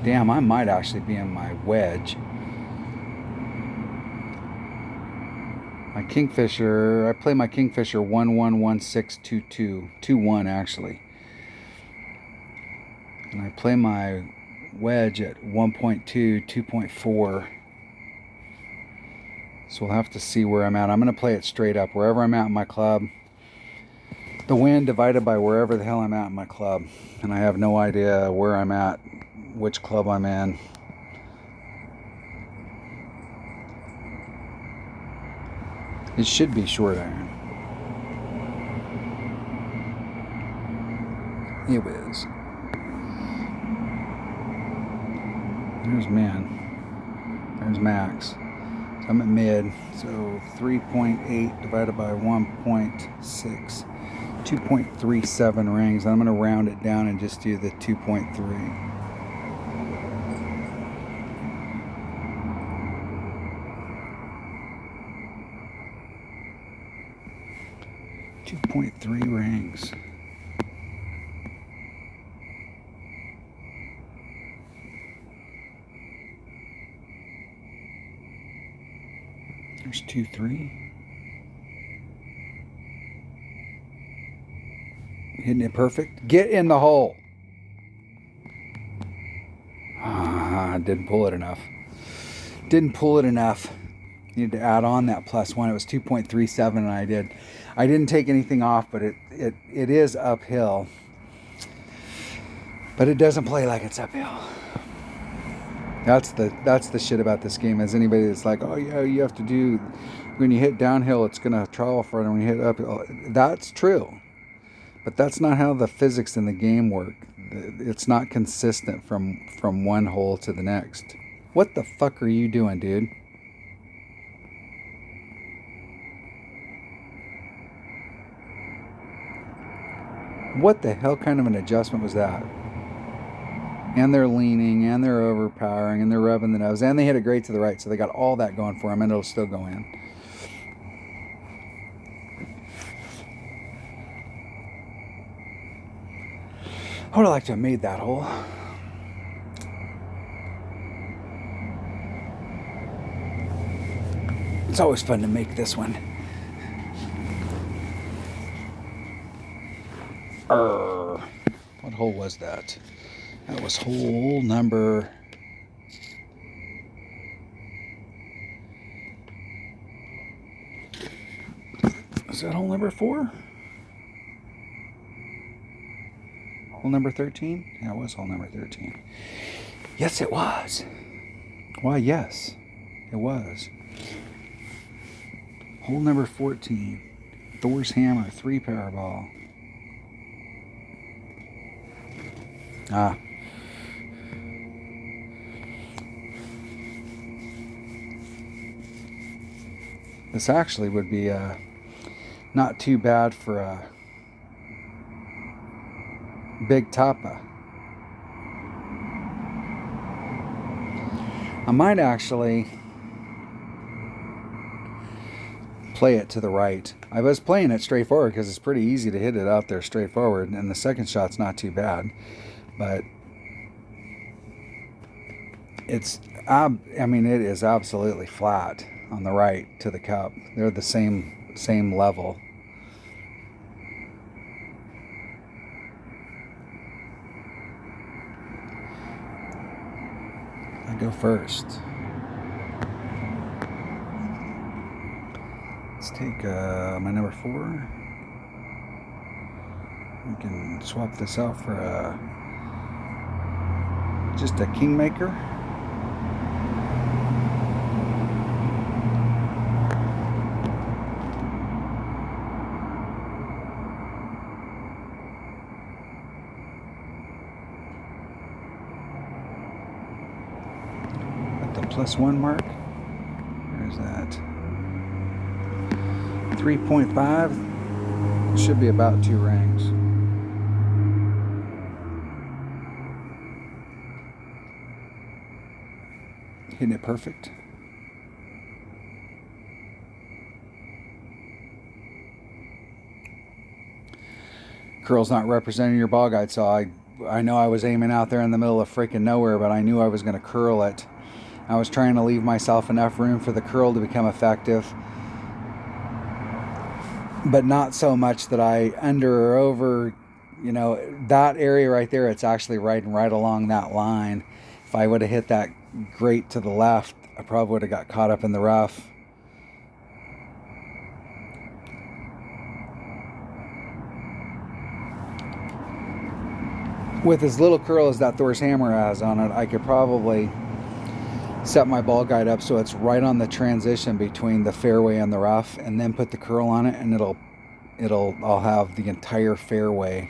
Damn, I might actually be in my wedge. My Kingfisher, I play my Kingfisher 111622. 21 actually. And I play my wedge at 1.2, 2.4. So we'll have to see where I'm at. I'm going to play it straight up. Wherever I'm at in my club. The wind divided by wherever the hell I'm at in my club. And I have no idea where I'm at, which club I'm in. It should be short iron. It is. There's man. There's max. So I'm at mid. So 3.8 divided by 1.6. 2.37 rings. I'm going to round it down and just do the 2.3. 2.3 rings. There's 2.3. Hitting it perfect. Get in the hole. Didn't pull it enough. Didn't pull it enough. Needed to add on that +1. It was 2.37 and I did. I didn't take anything off, but it is uphill. But it doesn't play like it's uphill. That's the shit about this game. Is anybody that's like, oh yeah, you have to do, when you hit downhill, it's gonna trawl further. When you hit uphill, that's true. But that's not how the physics in the game work. It's not consistent from one hole to the next. What the fuck are you doing, dude? What the hell kind of an adjustment was that? And they're leaning, and they're overpowering, and they're rubbing the nose, and they hit it great to the right, so they got all that going for them, and it'll still go in. I would have liked to have made that hole. It's always fun to make this one. What hole was that? That was hole number... Is that hole number 4? Hole number 13? Yeah, it was hole number 13. Yes, it was. Why, yes, it was. Hole number 14. Thor's Hammer, 3-pair ball. This actually would be not too bad for a big tapa. I might actually play it to the right. I was playing it straight forward because it's pretty easy to hit it out there straight forward, and the second shot's not too bad, but it's I mean, it is absolutely flat on the right to the cup. They're the same level. I go first. Let's take my number 4. We can swap this out for just a kingmaker. At the +1 mark. There's that. 3.5. Should be about 2 rings. Hitting it perfect. Curl's not representing your ball guide, so I know I was aiming out there in the middle of freaking nowhere, but I knew I was going to curl it. I was trying to leave myself enough room for the curl to become effective, but not so much that I under or over, you know, that area right there. It's actually riding right along that line. If I would have hit that grate to the left, I probably would have got caught up in the rough. With as little curl as that Thor's hammer has on it, I could probably set my ball guide up so it's right on the transition between the fairway and the rough, and then put the curl on it, and I'll have the entire fairway.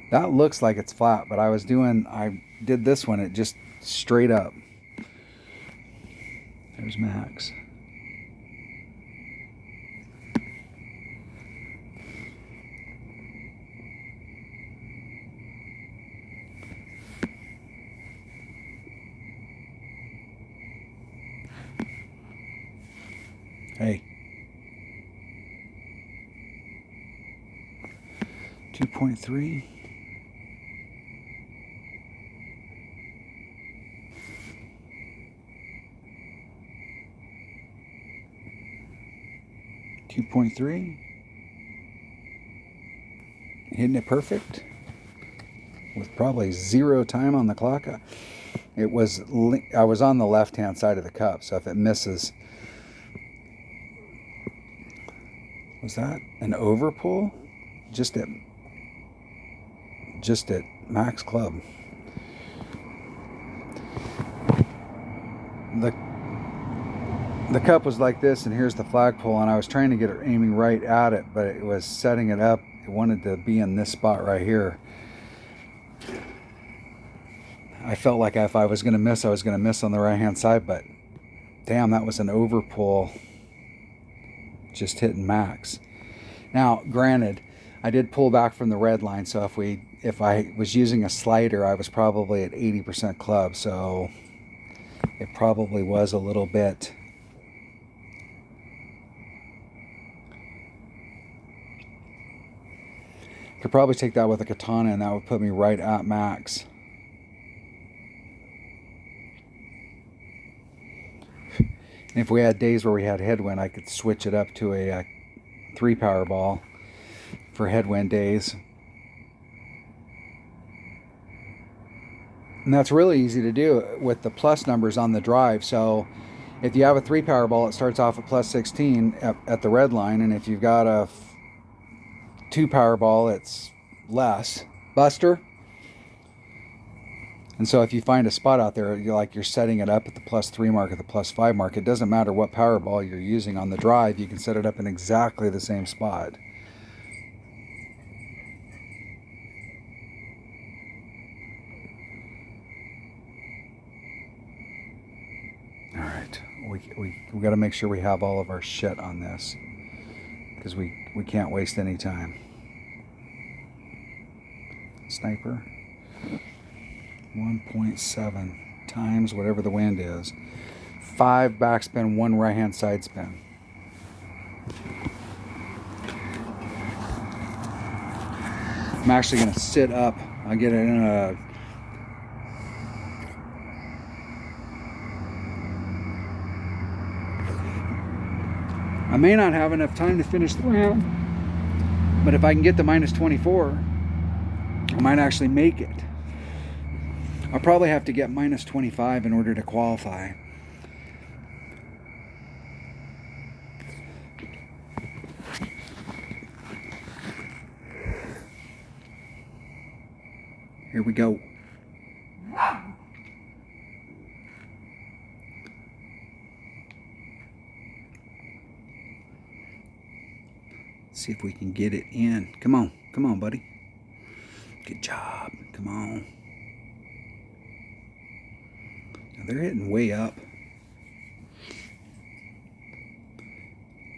That looks like it's flat, but I did this one, it just straight up. There's Max. Hey. 2.3. Hitting it perfect with probably 0 time on the clock. I was on the left hand side of the cup, so if it misses. Was that an overpull? Just at max club. The cup was like this, and here's the flagpole, and I was trying to get it aiming right at it, but it was setting it up. It wanted to be in this spot right here. I felt like if I was going to miss, I was going to miss on the right hand side, but damn, that was an overpull. Just hitting max. Now, granted, I did pull back from the red line, so if I was using a slider, I was probably at 80% club, so it probably was a little bit. Could probably take that with a katana, and that would put me right at max. And if we had days where we had headwind, I could switch it up to a 3-power ball for headwind days. And that's really easy to do with the plus numbers on the drive. So if you have a 3-power ball, it starts off at +16 at the red line, and if you've got a 2-power ball, it's less. Buster. And so if you find a spot out there, you're setting it up at the +3 mark, at the +5 mark, it doesn't matter what power ball you're using on the drive, you can set it up in exactly the same spot. right, we got to make sure we have all of our shit on this, because we can't waste any time. Sniper 1.7 times whatever the wind is. 5 backspin, 1 right hand side spin. I'm actually going to sit up. I'll get it in a... I may not have enough time to finish the round, but if I can get the minus 24, I might actually make it. I'll probably have to get minus 25 in order to qualify. Here we go. See if we can get it in. Come on, buddy. Good job. Come on. Now they're hitting way up.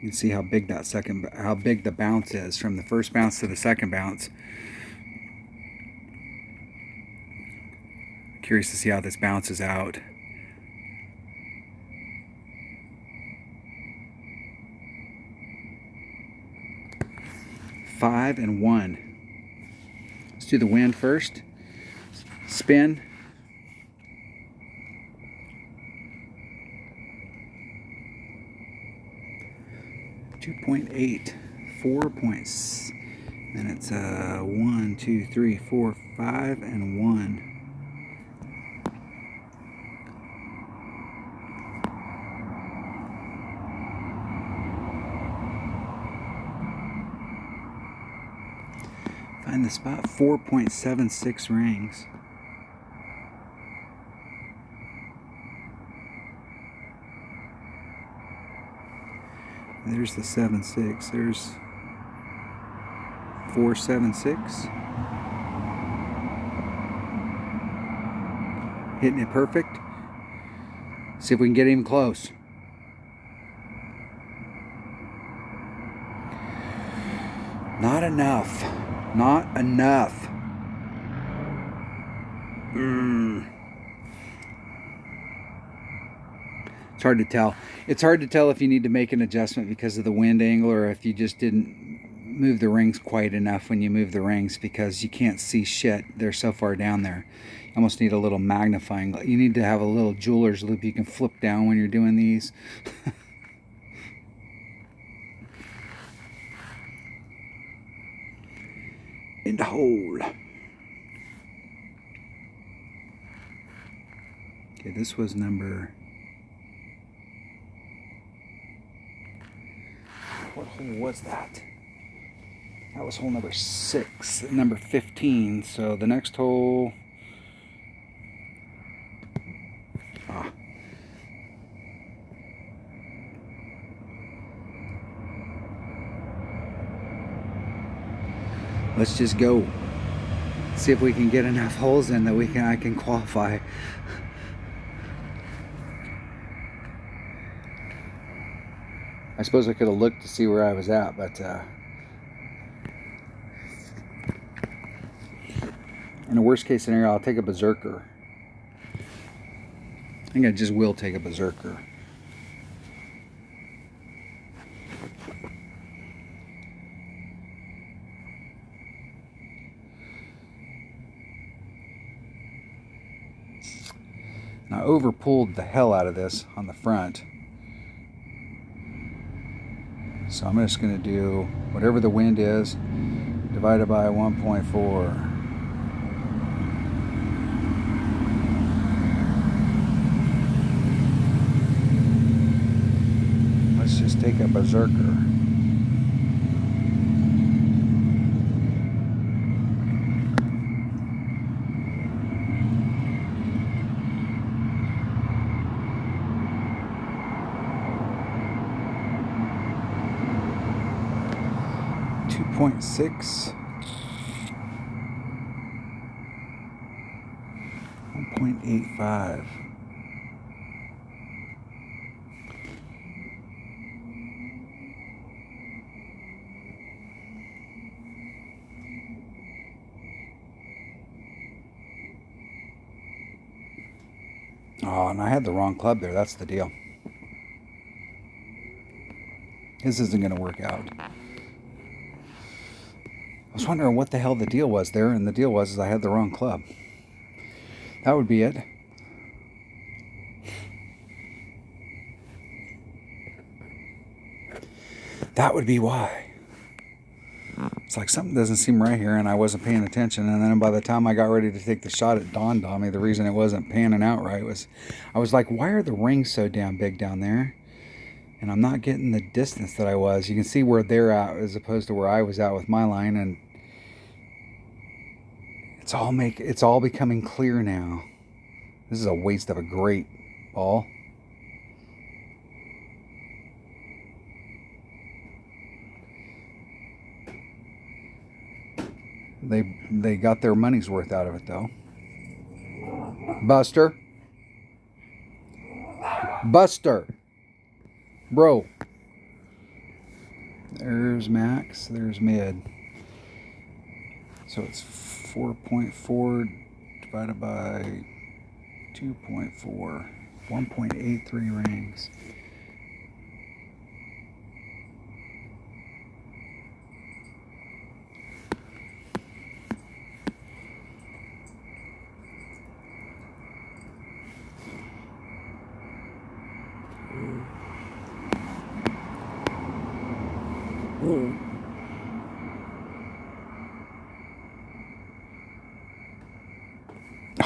You can see how big how big the bounce is from the first bounce to the second bounce. Curious to see how this bounces out. Five and 1. Let's do the wind first. Spin. .8, 4 points. Then it's 1, 2, 3, 4, 5, and 1. Find the spot. 4.76 rings. There's the 7-6. There's 4-7-6. Hitting it perfect. See if we can get even close. Not enough. Not enough. It's hard to tell. It's hard to tell if you need to make an adjustment because of the wind angle, or if you just didn't move the rings quite enough when you move the rings, because you can't see shit. They're so far down there. You almost need a little magnifying. You need to have a little jeweler's loop you can flip down when you're doing these. In the hole. Okay, this was number... What hole was that? That was hole number 6, number 15. So the next hole... Let's just go. See if we can get enough holes in that I can qualify. I suppose I could have looked to see where I was at, but in a worst case scenario, I'll take a berserker. I think I just will take a berserker. I overpulled the hell out of this on the front. So I'm just going to do whatever the wind is divided by 1.4. Let's just take a berserker. .6, 1.85. Oh, and I had the wrong club there. That's the deal. This isn't going to work out. I was wondering what the hell the deal was there, and the deal was I had the wrong club. That would be it. That would be why. It's like something doesn't seem right here, and I wasn't paying attention. And then by the time I got ready to take the shot, it dawned on me the reason it wasn't panning out right was I was like, why are the rings so damn big down there? And I'm not getting the distance that I was. You can see where they're at as opposed to where I was at with my line, and it's all becoming clear now. This is a waste of a great ball. They got their money's worth out of it though. Buster. Bro. There's max, there's mid. So it's 4.4 divided by 2.4, 1.83 rings.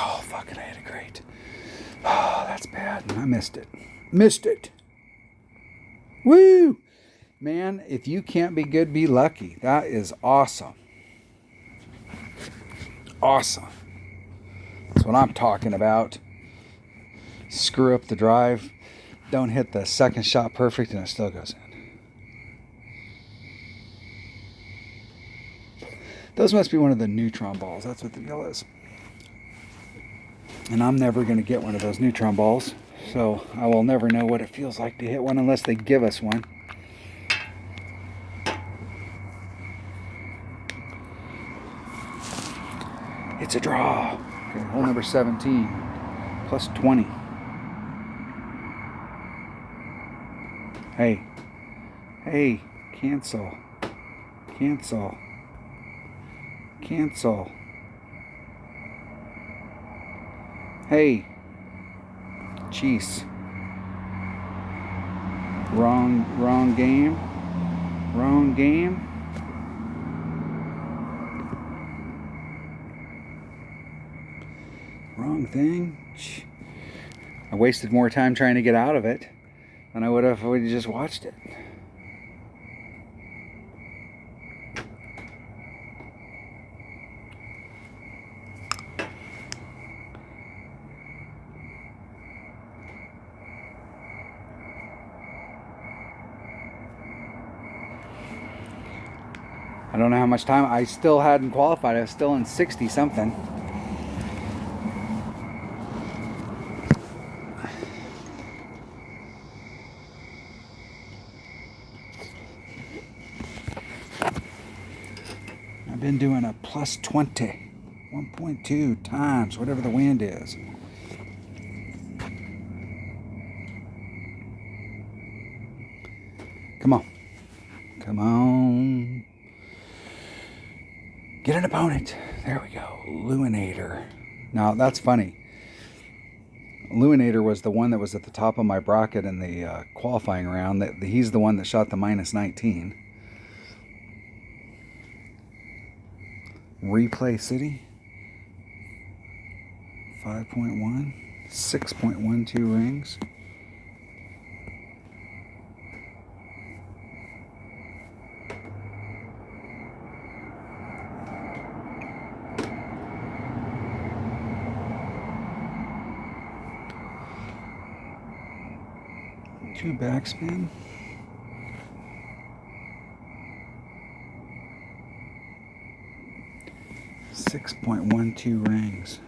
Oh, fucking, I hit it great. Oh, that's bad. I missed it. Woo! Man, if you can't be good, be lucky. That is awesome. Awesome. That's what I'm talking about. Screw up the drive. Don't hit the second shot perfect and it still goes in. Those must be one of the neutron balls. That's what the deal is. And I'm never going to get one of those neutron balls. So I will never know what it feels like to hit one unless they give us one. It's a draw. Okay, hole number 17. Plus 20. Hey. Cancel. Hey. Jeez. Wrong game. Wrong thing. I wasted more time trying to get out of it than I would have if we just watched it. I don't know how much time. I still hadn't qualified. I was still in 60 something. I've been doing a plus 20, 1.2 times, whatever the wind is. Come on. Get an opponent. There we go. Luinator. Now, that's funny. Luinator was the one that was at the top of my bracket in the qualifying round. He's the one that shot the minus 19. Replay City. 5.1. 6.12 rings. Two backspin. $6.12 rings.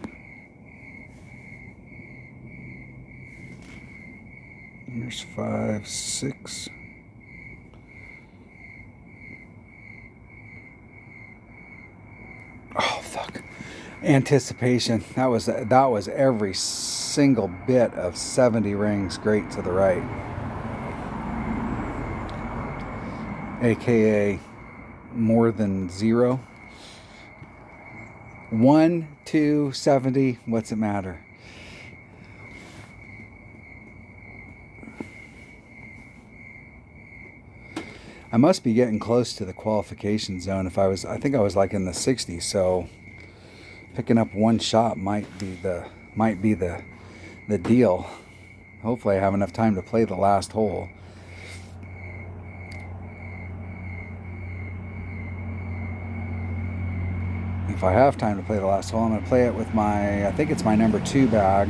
Here's 5, 6. Oh fuck! Anticipation. That was every single bit of 70 rings great to the right, aka more than 0. 1, 2, 70, what's it matter? I must be getting close to the qualification zone. I think I was like in the 60s, so picking up one shot might be the deal. Hopefully I have enough time to play the last hole. If I have time to play the last hole, I'm going to play it with I think it's my number 2 bag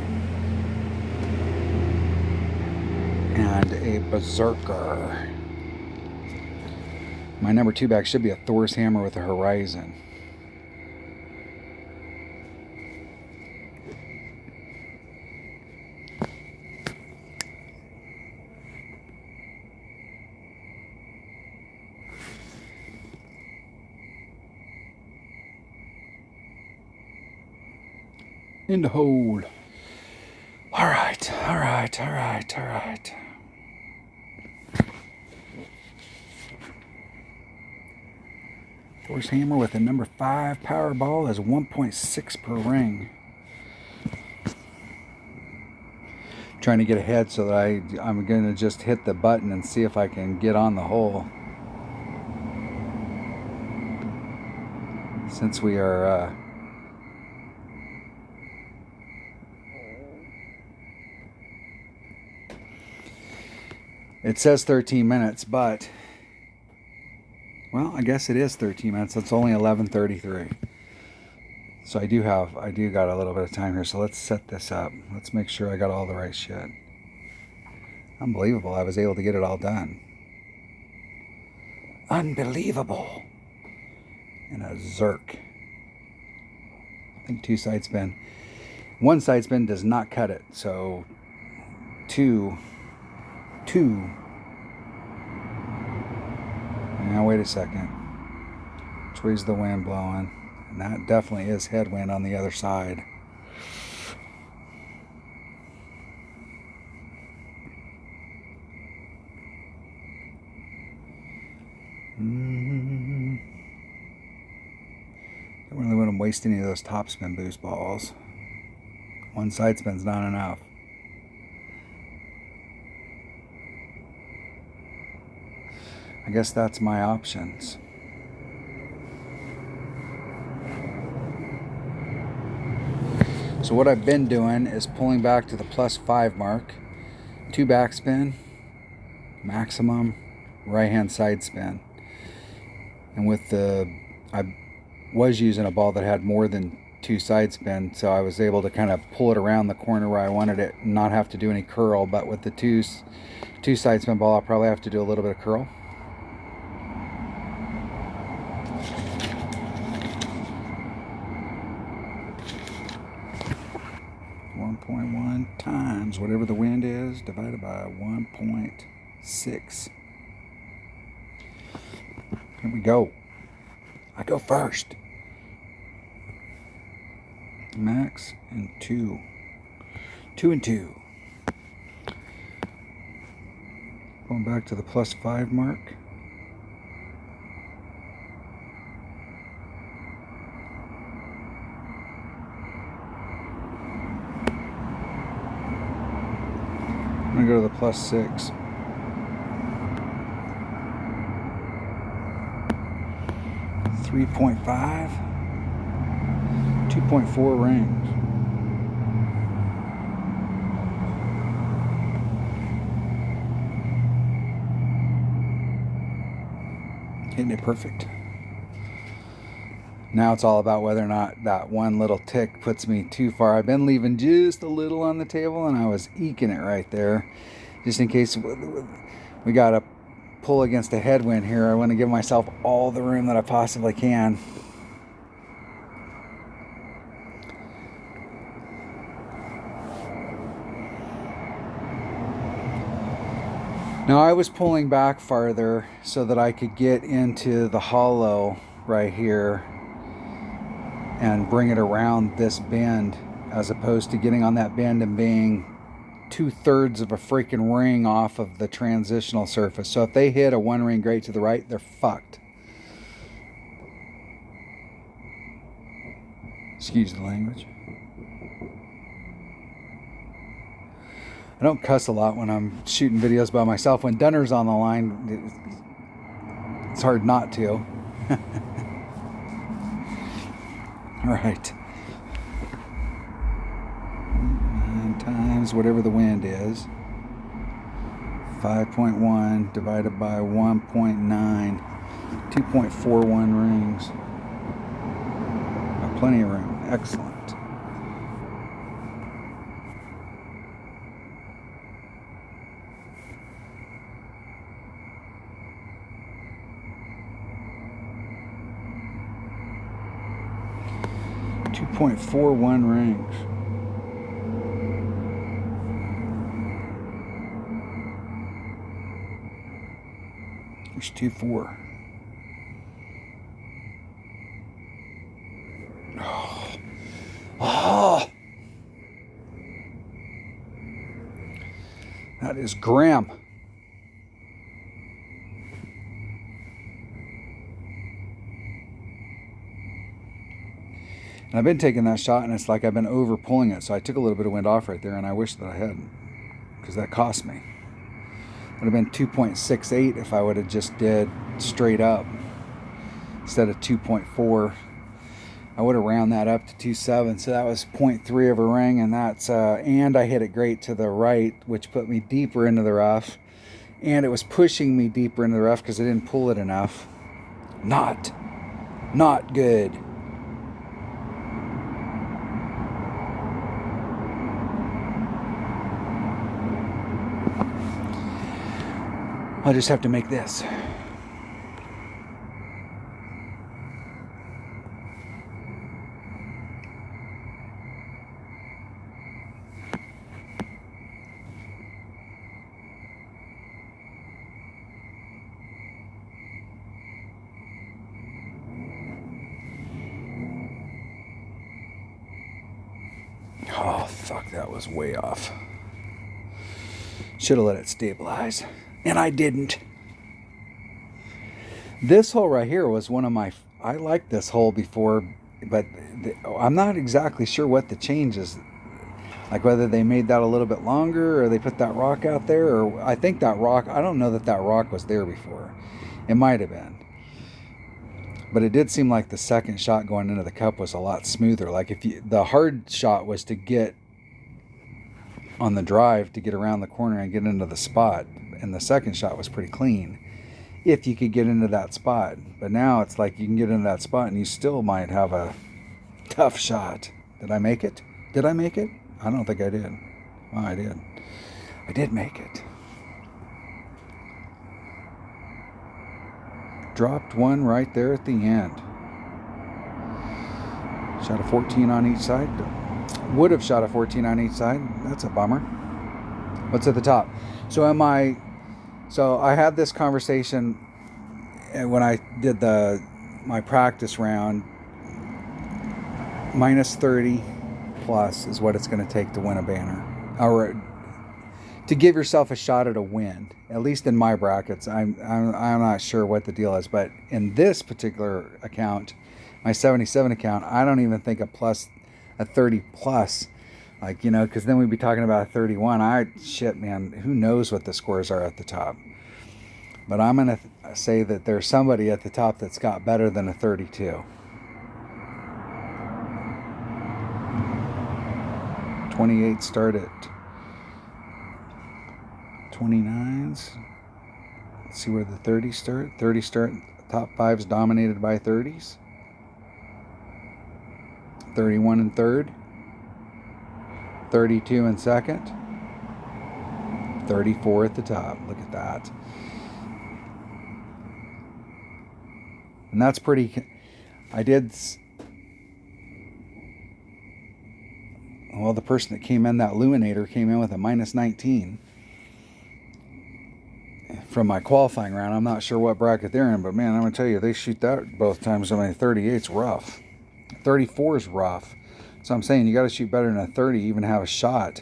and a Berserker. My number 2 bag should be a Thor's Hammer with a Horizon. In the hole. All right. Thor's Hammer with a number 5 Powerball is 1.6 per ring. Trying to get ahead so that I'm going to just hit the button and see if I can get on the hole. Since we are it says 13 minutes, but well, I guess it is 13 minutes. It's only 11:33. So I do got a little bit of time here. So let's set this up. Let's make sure I got all the right shit. Unbelievable. I was able to get it all done. Unbelievable. And a Zerk. I think 2 side spin. 1 side spin does not cut it. So 2. Now wait a second. Which way's the wind blowing? And that definitely is headwind on the other side. Don't really want to waste any of those topspin boost balls. 1 side spin's not enough. I guess that's my options. So what I've been doing is pulling back to the +5 mark, 2 backspin, maximum, right hand side spin. And I was using a ball that had more than 2 side spin, so I was able to kind of pull it around the corner where I wanted it and not have to do any curl. But with the two side spin ball, I'll probably have to do a little bit of curl. Times whatever the wind is divided by 1.6. Here we go. I go first. Max and 2. 2 and 2. Going back to the +5 mark. I'm going to go to the +6. $3.5, 2.4 rings. Hitting it perfect. Now it's all about whether or not that one little tick puts me too far. I've been leaving just a little on the table, and I was eking it right there, just in case we got to pull against a headwind here. I want to give myself all the room that I possibly can. Now I was pulling back farther so that I could get into the hollow right here and bring it around this bend as opposed to getting on that bend and being 2/3 of a freaking ring off of the transitional surface. So if they hit a one ring grate to the right, they're fucked. Excuse the language. I don't cuss a lot when I'm shooting videos by myself. When Dunner's on the line, it's hard not to. All right. 9 times whatever the wind is. 5.1 divided by 1.9. 2.41 rings. Got plenty of room. Excellent. .41 rings. There's 2.4. Oh, that is grim. And I've been taking that shot, and it's like I've been over pulling it. So I took a little bit of wind off right there, and I wish that I hadn't, because that cost me. It would have been 2.68 if I would have just did straight up instead of 2.4. I would have round that up to 2.7. So that was 0.3 of a ring, and that's and I hit it great to the right, which put me deeper into the rough, and it was pushing me deeper into the rough because I didn't pull it enough. Not good. I'll just have to make this. Oh, fuck, that was way off. Should have let it stabilize. And I didn't. This hole right here was one of my... I liked this hole before, but I'm not exactly sure what the change is. Like whether they made that a little bit longer or they put that rock out there. Or I think that rock... I don't know that that rock was there before. It might have been. But it did seem like the second shot going into the cup was a lot smoother. Like if you... The hard shot was to get on the drive to get around the corner and get into the spot. And the second shot was pretty clean if you could get into that spot. But now it's like you can get into that spot and you still might have a tough shot. Did I make it? Did I make it? I don't think I did. Well, I did. I did make it. Dropped one right there at the end. Shot a 14 on each side. Would have shot a 14 on each side. That's a bummer. What's at the top? So I had this conversation when I did my practice round. Minus 30 plus is what it's going to take to win a banner, or to give yourself a shot at a win. At least in my brackets, I'm not sure what the deal is, but in this particular account, my 77 account, I don't even think a 30 plus. Like, you know, because then we'd be talking about a 31. Shit, man, who knows what the scores are at the top. But I'm going to say that there's somebody at the top that's got better than a 32. 28 start at 29s. Let's see where the 30s start. 30 start, top 5's dominated by 30s. 31 in third. 32 in second, 34 at the top. Look at that. And that's pretty... Well, the person that came in, that Luminator, came in with a minus 19 from my qualifying round. I'm not sure what bracket they're in, but man, I'm going to tell you, they shoot that both times. I mean, 38's rough. 34's rough. So I'm saying you got to shoot better than a 30, even have a shot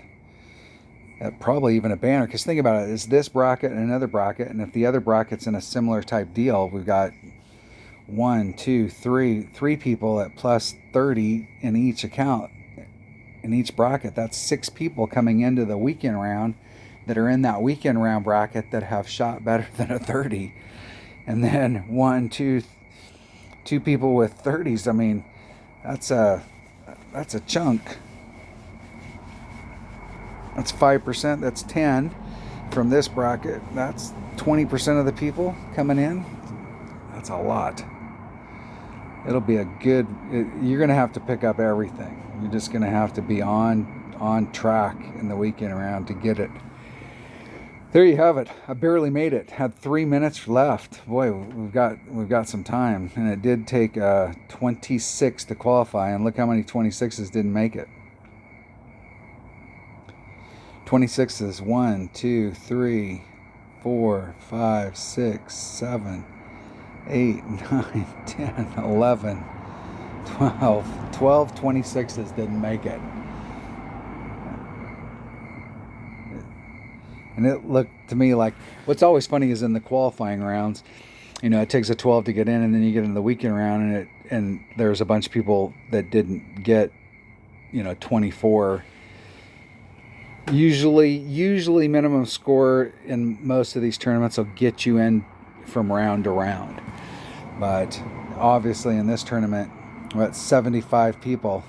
at probably even a banner. Because think about it, it's this bracket and another bracket, and if the other bracket's in a similar type deal, we've got 3 people at plus 30 in each account, in each bracket. That's 6 people coming into the weekend round that are in that weekend round bracket that have shot better than a 30. And then 2 people with 30s. I mean, that's a chunk. That's 5%. That's 10 from this bracket. That's 20% of the people coming in. That's a lot. It'll be you're going to have to pick up everything. You're just going to have to be on track in the weekend round to get it. There you have it. I barely made it. Had 3 minutes left. Boy, we've got some time. And it did take 26 to qualify. And look how many 26s didn't make it. 26s. 1, 2, 3, 4, 5, 6, 7, 8, 9, 10, 11, 12. 12 26s didn't make it. And it looked to me like, what's always funny is in the qualifying rounds, it takes a 12 to get in, and then you get into the weekend round, and there's a bunch of people that didn't get, 24. Usually minimum score in most of these tournaments will get you in from round to round. But obviously in this tournament, we're at 75 people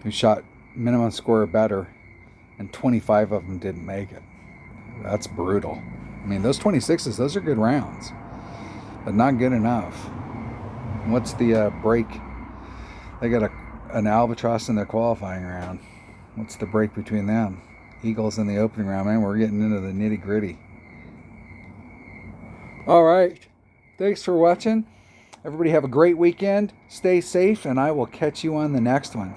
who shot minimum score or better, and 25 of them didn't make it. That's brutal. I mean, those 26s, those are good rounds, but not good enough. What's the break? They got an Albatross in their qualifying round. What's the break between them? Eagles in the opening round. Man, we're getting into the nitty gritty. All right. Thanks for watching. Everybody have a great weekend. Stay safe, and I will catch you on the next one.